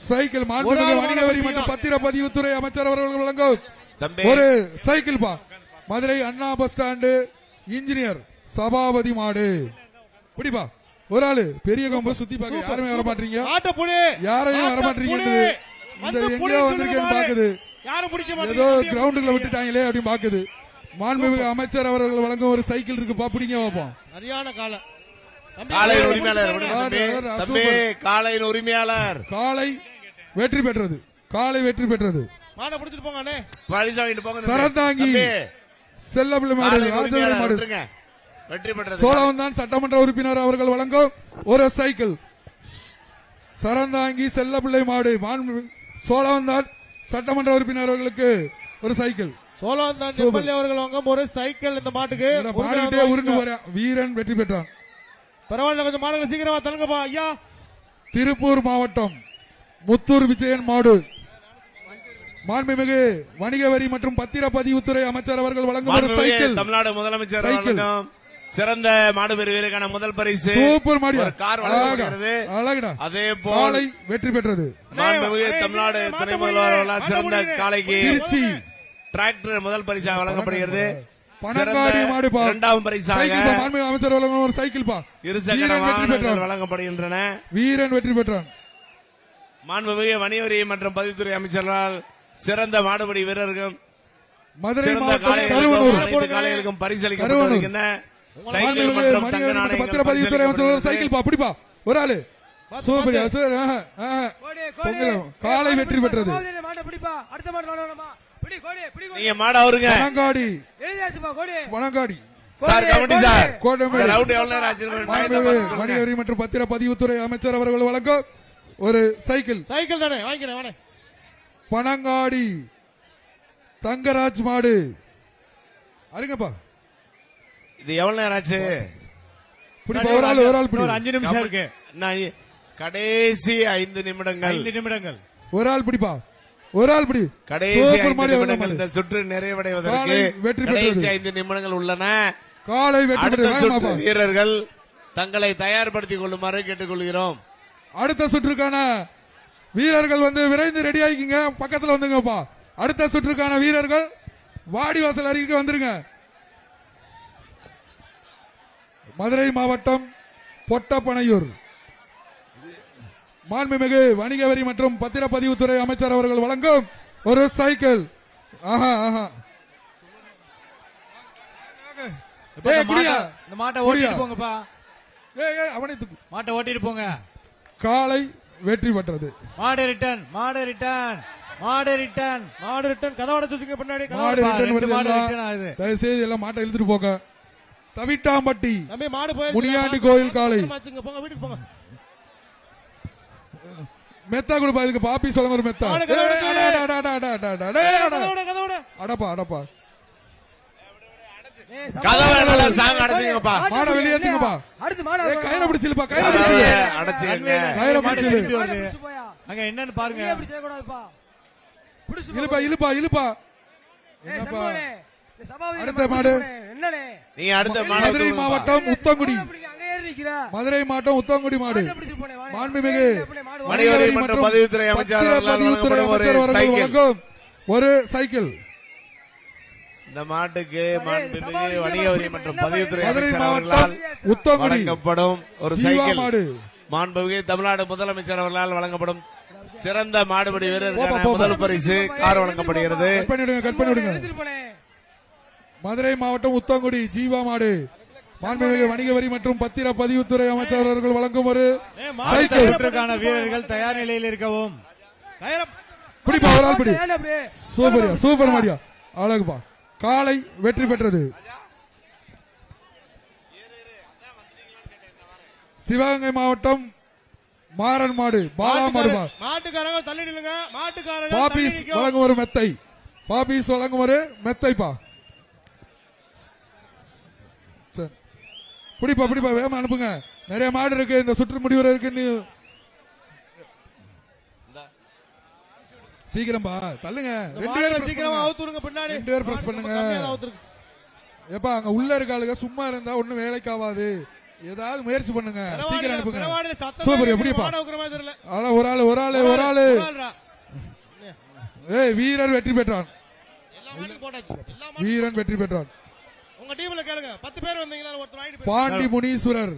சைக்கிள் மாண்புமிகு வணிக வரி மற்றும் பத்திரப்பதிவுத்துறை அமைச்சர் அவர்கள் வழங்கும் தம்பி ஒரு சைக்கிள் பா. மதுரை அண்ணா பஸ் ஸ்டாண்டு இன்ஜினியர் சபாபதி மாடு பிடிப்பா. ஒரு ஆளு பெரிய கொம்பு சுத்தி பாக்க யாருமே வர மாட்டீங்க. மாட்டை புடி. யாரையும் வர மாட்டை மாட்டீங்க. புடி. இந்த வந்து எங்கேயோ புடின்னு வந்திருக்கேன்னு சொல்லுங்க பாக்குது. யாரும் பிடிக்க ஏதோ மாட்டீங்க. கிரவுண்டுக்குள்ள விட்டுட்டாங்களே அப்படின்னு பாக்குது. மாண்புமிகு அமைச்சர் அவர்கள் வழங்கும் ஒரு சைக்கிள் இருக்குப்பா. பிடிங்க வைப்போம். சரியான காலை. காளையின் உரிமையாளர் ஆடு, தம்பி காளையின் உரிமையாளர் காளை வெற்றி பெற்றது. மாடை பிடிச்சிட்டு போங்க அண்ணே. பரிசு வாங்கிட்டு போங்க தம்பி. சரந்தாங்கி தம்பி, செல்லப்பிள்ளை மாடு காளையின் ராஜதுரை உரிமையாளர் மாடு விட்டுருங்க. வெற்றி பெற்றது சோழவந்தான் சட்டமன்ற உறுப்பினர் அவர்கள் வழங்கும் ஒரு சைக்கிள். சரந்தாங்கி செல்லப்பிள்ளை மாடு சோழவந்தான் சட்டமன்ற உறுப்பினர் அவர்களுக்கு ஒரு சைக்கிள். சோழவந்தான் எம்எல்ஏ அவர்கள் வாங்கும் ஒரு சைக்கிள் இந்த மாட்டுக்கு. மாடுகிட்டே உருண்டு வர வீரன் வெற்றி பெற்றான். பரவாயில்ல கொஞ்சம் மாடுகள் சீக்கிரமா தள்ளுங்கப்பா ஐயா. திருப்பூர் மாவட்டம் முத்தூர் விஜயன் மாடு. மாண்புமிகு வணிக வரி மற்றும் பத்திரப்பதிவுத்துறை அமைச்சர் அவர்கள் வழங்கும் ஒரு சைக்கிள். தமிழ்நாடு முதலமைச்சர் சைக்கிள். வழங்கும் சிறந்த மாடுபெரு வீரருக்கான முதல் பரிசு சூப்பர் மாடியா ஒரு கார் வழங்கப்படுகிறது. அழகுடா. அதே போல் காளை வெற்றி பெற்றது. மாண்புமிகு தமிழ்நாடு துணை முதல்வர்களால் சிறந்த காளைக்கு திருச்சி டிராக்டர் முதல் பரிசாக வழங்கப்படுகிறது. பனங்காடி மாடு பா. இரண்டாம் பரிசாக சைக்கிள் பா. மாண்புமிகு அமைச்சர் வழங்கும் ஒரு சைக்கிள் பா. இருசக்கர வீரன் வெற்றி வாகனங்கள் பெற்றான். வழங்கப்படுகின்றன. வீரன் வெற்றி பெற்றான். மாண்புமிகு வணிகவரி மற்றும் பதிவுத்துறை அமைச்சர்களால் சிறந்த மாடுபடி வீரர்கள் மதுரை சிறந்த மாவட்டம் காளைகளுக்கும் கருவனூர் அனைத்து காளைகளுக்கும் பரிசீலிக்கப்படுகின்றன. சைக்கிள் மாண்புமிகு மற்றும் வணிக தங்க வரி மற்றும் நாணயங்கள் பத்திரப்பதிவுத்துறை அமைச்சர் ஒரு சைக்கிள் பா. பிடிப்பா ஒரு ஆளு சூப்பர். காளை வெற்றி பெற்றது. நீங்க மாட அவருங்க பனங்காடி sir committee sir Kottamedu. Round எவ்வளவு நேரம் ஆச்சு? மாண்புமிகு வணிக வரி மற்றும் பத்திரப்பதிவுத்துறை அமைச்சர் அவர்கள் வழங்கும் ஒரு சைக்கிள். சைக்கிள் தானே வாங்கிக்கிறேன் வானே. பனங்காடி தங்கராஜ் மாடு அருங்கப்பா. இது எவ்வளவு நேரம் ஆச்சு? பிடிப்பா ஒரு ஆள் பிடி. ஒரு 5 நிமிஷம் இருக்கு. நான் கடைசி 5 நிமிடங்கள் 5 நிமிடங்கள். ஒரு ஆள் பிடிப்பா. ஒரு ஆள் பிடி. கடைசி சூப்பர் 5 மாடு நிமிடங்கள் இந்த சுற்று நிறைவடைவதற்கு காளை வெற்றி பெற்றது. கடைசி 5 நிமிடங்கள் உள்ளன. காளை வெற்றி அடுத்த பெற்றது. சுற்று வாங்கப்பா. வீரர்கள் தங்களை தயார்படுத்திக் கொள்ளுமாறு கேட்டுக்கொள்கிறோம். அடுத்த சுற்றுக்கான வீரர்கள் வந்து விரைந்து ரெடி ஆகிக்கிங்க. பக்கத்துல வந்துங்கப்பா. அடுத்த சுற்றுக்கான வீரர்கள் வாடிவாசல் அருகே வந்துருங்க. மதுரை மாவட்டம் பொட்டப்பனையூர் மாண்புமிகு வணிக வரி மற்றும் பத்திரப்பதிவுத்துறை அமைச்சர் அவர்கள் வழங்கும் ஒரு சைக்கிள். ஆஹா ஆஹா. இப்ப இந்த மாட்டை ஓட்டிட்டு போங்கப்பா. அவனை தூக்கு. மாட்டை ஓட்டிட்டு போங்க. காளை வெற்றி பெற்றது. மாடு ரிட்டர்ன். கதவோட தூசிங்க பின்னாடி. மாடு ரிட்டர்ன் ரெண்டு மாடு வருது. ரிட்டர்ன் ஆகுது. தயவு செய்து எல்லாம் மாட்டை இழுத்துட்டு போங்க. தவிட்டாம்பட்டி தம்பி மாடு போய் முனியாண்டி கோயில் காளை. போங்க வீட்டுக்கு போங்க. மெத்தா கொடுப்பா. இதுக்கு பாப்பி சொல்லுங்க ஒரு மெத்தா. மாடு கதவோட அடப்பா. கதவை நல்லா சாங்க அடைச்சிங்கப்பா. மாட வெளியேத்துங்கப்பா. அடுத்து மாடு கயிறை பிடிச்சிருப்பா. கதவை அடைச்சிங்க. கயிறை மாடு பிடிச்சிரு. திரும்பி வருது. அங்க என்னன்னு பாருங்க. இழுப்பா. என்னப்பா? அடுத்த மாடு நீங்க அடுத்த மதுரை மாவட்டம் உத்தங்குடி. மதுரை மாவட்டம் உத்தங்குடி மாடு. மாண்புமிகு வணிக வரி மற்றும் பதிவுத்துறை அமைச்சர் பத்திரப்பதிவுத்துறை அமைச்சர் அவர்கள் வழங்கும் ஒரு சைக்கிள். இந்த மாட்டுக்கு மாண்புமிகு வணிக வரி மற்றும் பதிவுத்துறை மதுரை அமைச்சர் மாவட்டம் அவர்களால் உத்தங்குடி வழங்கப்படும் ஒரு ஜீவா சைக்கிள். மாடு. மாண்புமிகு தமிழ்நாடு முதலமைச்சர் அவர்களால் வழங்கப்படும் சிறந்த மாடுபடி வீரருக்கான போப்பா. முதல் பரிசு கார் வழங்கப்படுகிறது. கட் பண்ணிவிடுங்க. மதுரை மாவட்டம் உத்தங்குடி ஜீவா மாடு. மாண்புமிகு வணிக வரி மற்றும் பத்திரப்பதிவுத்துறை அமைச்சர் அவர்கள் வழங்கும் ஒரு சைக்கிள். சுற்றுக்கான வீரர்கள் தயார் நிலையில் இருக்கவும். பிடிப்பா ஒரு ஆள் பிடி. சூப்பர் மாரியா. அழகுப்பா. காளை வெற்றி பெற்றது. சிவகங்கை மாவட்டம் மாறன் மாடு பாலா மாடுபா மாட்டுக்காரங்க தள்ளி நில்லுங்க. மாட்டுக்காரங்க பாபீஸ் தள்ளி நிக்கோ. வழங்கும் ஒரு மெத்தை. பாபீஸ் வழங்கும் ஒரு மெத்தைப்பா. சரி. பிடிப்பா வேகமா அனுப்புங்க. நிறைய மாடு இருக்கு இந்த சுற்று முடிவுற இருக்கு. நீ சீக்கிரம்பா தள்ளுங்க. ரெண்டு மாடுகளை பேரும் சீக்கிரமா அவுத்துடுங்க பின்னாடி. 2 பேர் பிரஸ் பண்ணுங்க. கம்மியா தான் அவுத்துருக்கு. ஏப்பா அங்க உள்ள இருக்காளுங்க சும்மா இருந்தா ஒண்ணும் வேலைக்கு ஆகாது. ஏதாவது முயற்சி பண்ணுங்க. சீக்கிரம் அனுப்புங்க. பெரவாடியில சத்தம் சூப்பர் கேக்குது, எப்படிப்பா? மாடு அவுக்குற மாதிரி தெரியல. அதான் ஒரு ஆளு ஆள்றா. ஏய் வீரர் வெற்றி பெற்றான். எல்லா மாட்டுக்கும் போட்டாச்சு. எல்லா மாட்டுக்கும். வீரன் வெற்றி பெற்றான். உங்க டீம்ல கேளுங்க. 10 பேர் வந்தீங்களா ஒருத்தர் வாங்கிட்டு போய். பாண்டி முனீஸ்வரர்.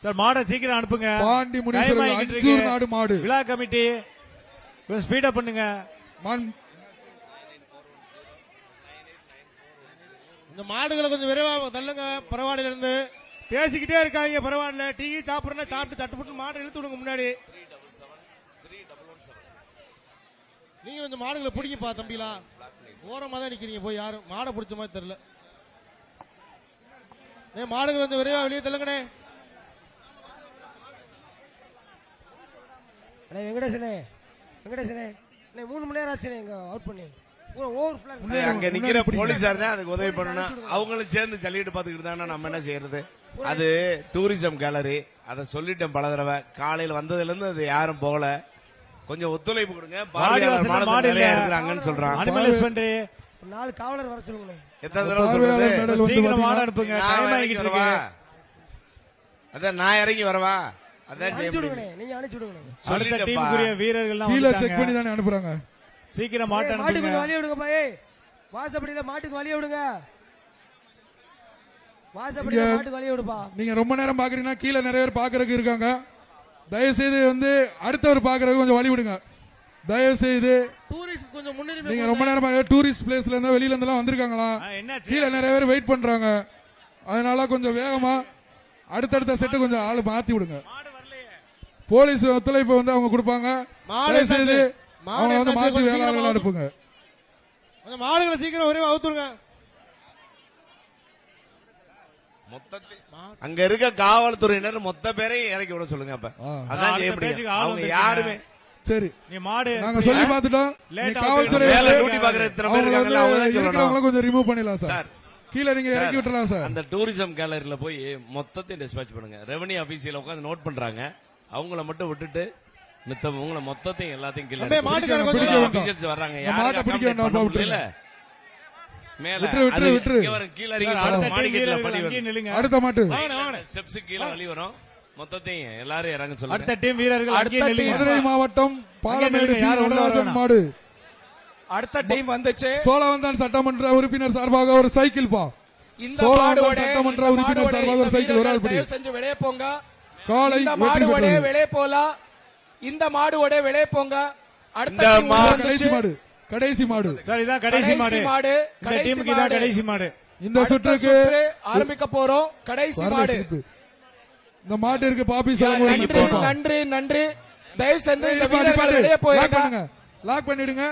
சார் மாடை சீக்கிரம் அனுப்புங்க. பாண்டி Time முனீஸ்வரர் ஆகிட்டு அஞ்சூர் இருக்கு. நாடு மாடு. விழா கமிட்டி கொஞ்சம் ஸ்பீடா பண்ணுங்க. இந்த மாடுகளை கொஞ்சம் விரைவா தள்ளுங்க. பரவாடியில இருந்து பேசிக்கிட்டே இருக்காங்க. பரவாயில்ல டீ சாப்பிடுறா சாப்பிட்டு தட்டுப்பட்டு மாடு இழுத்து விடுங்க முன்னாடி. நீங்க கொஞ்சம் மாடுகளை பிடிங்கப்பா தம்பிலா. ஓரமா தான் நிக்கிறீங்க. போய் யாரும் மாடை பிடிச்ச மாதிரி தெரியல. மாடுகள் கொஞ்சம் விரைவா வெளியே தள்ளுங்கண்ணே. வெங்கடேசனே 3 மணி நேரம் ஆச்சுனே இங்க அவுட் பண்ணி ஓவர் அங்க நிக்கிற போலீசார் தான் அதுக்கு உதவி பண்ணணும். அவங்களும் சேர்ந்து ஜல்லிக்கட்டு பாத்துக்கிட்டு தானே நம்ம என்ன செய்யறது. அது டூரிசம் கேலரி. அதை சொல்லிட்டேன் பல தடவை. காலையில வந்ததுல இருந்து அது யாரும் போகல. கொஞ்சம் ஒத்துழைப்பு கொடுங்க. வாடிவாசல்ல மாடு இல்ல. இருக்கிறாங்கன்னு சொல்றான். அனிமல் ஹஸ்பண்டரி 4 காவலர் வர சொல்லுங்க. எத்தனை தடவை சொல்றது? மேடல் வந்து சீக்கிரம் மாடு பாத்தீங்கன்னா, அனுப்புங்க. நான் டைம் இறங்கி ஆகிட்டு வரவா? இருக்கு. அதான் நான் இறங்கி வரவா? அதான் செய்ய அனுப்பிச்சு முடியும். விடுங்க. நீங்க அனுப்பிச்சு விடுங்க. அடுத்த சொல்லிட்டேன்ப்பா. டீமுக்குரிய வீரர்கள்லாம் கீழே செக் வந்துட்டாங்க. பண்ணி தானே அனுப்புறாங்க. சீக்கிரம் மாட்டை மாட்டுக்கு அனுப்புங்க. கொஞ்சம் வழி விடுங்கப்பா. வாசப்படியில மாட்டுக்கு வழி விடுங்க. வாசப்படியில இங்க- மாட்டுக்கு வழி விடுப்பா. நீங்க ரொம்ப நேரம் பாக்குறீங்கன்னா கீழே நிறைய பேர் பாக்குறதுக்கு இருக்காங்க. தயவு செய்து வந்து அடுத்தவர் பாக்குறதுக்கு கொஞ்சம் வழி விடுங்க. தயவு செய்து டூரிஸ்ட் கொஞ்சம் முன்னுரிமை நீங்க ரொம்ப நேரம் டூரிஸ்ட் பிளேஸ்ல இருந்தா வெளியில இருந்தெல்லாம் வந்திருக்காங்களா? என்னாச்சு? கீழே நிறைய பேர் வெயிட் பண்றாங்க. அதனால கொஞ்சம் வேகமா அடுத்தடுத்த செட்டு கொஞ்சம் ஆளு மாத்தி விடுங்க. போலீஸ் ஒத்துழைப்பு வந்து அவங்க கொடுப்பாங்க. மாடு தயவு செய்து மாடு அவங்க வந்து என்னாச்சு? மாத்தி கொஞ்சம் வேளாளர்கள் சீக்கிரமா அனுப்புங்க. கொஞ்சம் மாடுகளை சீக்கிரம் விரைவா அவுத்துருங்க. மொத்தத்தை அங்க இருக்க காவல்துறையினர் மொத்த பேரையும் இறக்கி விட சொல்லுங்க. அப்ப அதான் செய்ய அடுத்த பேச்சுக்கு முடியும். ஆள் அவங்க வந்துருச்சுங்க. யாருமே சரி நீ மாடு நாங்க சொல்லி பார்த்துட்டோம். Late நீ ஆகுது. காவல்துறை மேல வந்து டியூட்டி பாக்குற இத்தனை பேர் அவங்க இருக்காங்கல்ல, அவங்க தான் வந்து சொல்லணும். இருக்கிறவங்கள கொஞ்சம் ரிமூவ் பண்ணிடலாம் சார். சார். கீழே நீங்க இறக்கி விட்டுறலாம் சார். அந்த டூரிசம் கேலரியில போய் மொத்தத்தையும் டிஸ்பேச் பண்ணுங்க. ரெவன்யூ ஆபீஸ்ல உட்கார்ந்து நோட் பண்றாங்க. அவங்கள மட்டும் விட்டுட்டு மித்தம் உங்களை மொத்தத்தையும் எல்லாத்தையும் கீழே அப்படியே மாட்டுக்காரங்க பிடிக்க கொஞ்சம் வேண்டாம். ஆபீசர்ஸ் வர்றாங்க. இந்த மாட்டை பிடிக்க வேண்டாம், முடியல மேல விட்டுரு, விட்டுரு, அது விட்டுரு. இங்க வரும். கீழே இறங்கி அடுத்த பாருங்க. டீம் மாடிக்கட்டுல வீரர்கள் படி அங்கேயே வரும். நில்லுங்க. அடுத்த மாட்டு ஸ்டெப்ஸ் கீழே வழி வரும். மொத்தத்தையும் எல்லாரும் இறங்க சொல்லுங்க. அடுத்த டீம் வீரர்கள் அங்கேயே நில்லுங்க. மதுரை மாவட்டம் பாலமேடு நில்லுங்க, யாரும் உள்ள நடராஜன் வரவேணாம். மாடு. அடுத்த டீம் வந்துச்சு. சோழவந்தான் சட்டமன்ற உறுப்பினர் சார்பாக ஒரு சைக்கிள் பா. இந்த சோழவந்தான் மாடோட சட்டமன்ற உறுப்பினர் சார்பாக ஒரு சைக்கிள் ஒரு ஆள் படி. தயவு செஞ்சு வெளியே போங்க. காலை இந்த வெற்றி மாடு பெற்றது. வெளியே போலாம். இந்த மாடு வெளியே போங்க. அடுத்த இந்த team மாடு வந்துச்சு. கடைசி மாடு கடைசி மாடு. சார் இதான் கடைசி மாடு. இந்த கடைசி டீமுக்கு இதான் மாடு. கடைசி மாடு. இந்த அடுத்த சுற்றுக்கு சுற்று ஆரம்பிக்க போறோம். கடைசி மாடு. இந்த மாட்டிற்கு பாப்பி சார் நன்றி. தயவு செஞ்சு இந்த வீரர்கள் வெளியே போயிருங்க. லாக் பண்ணிடுங்க.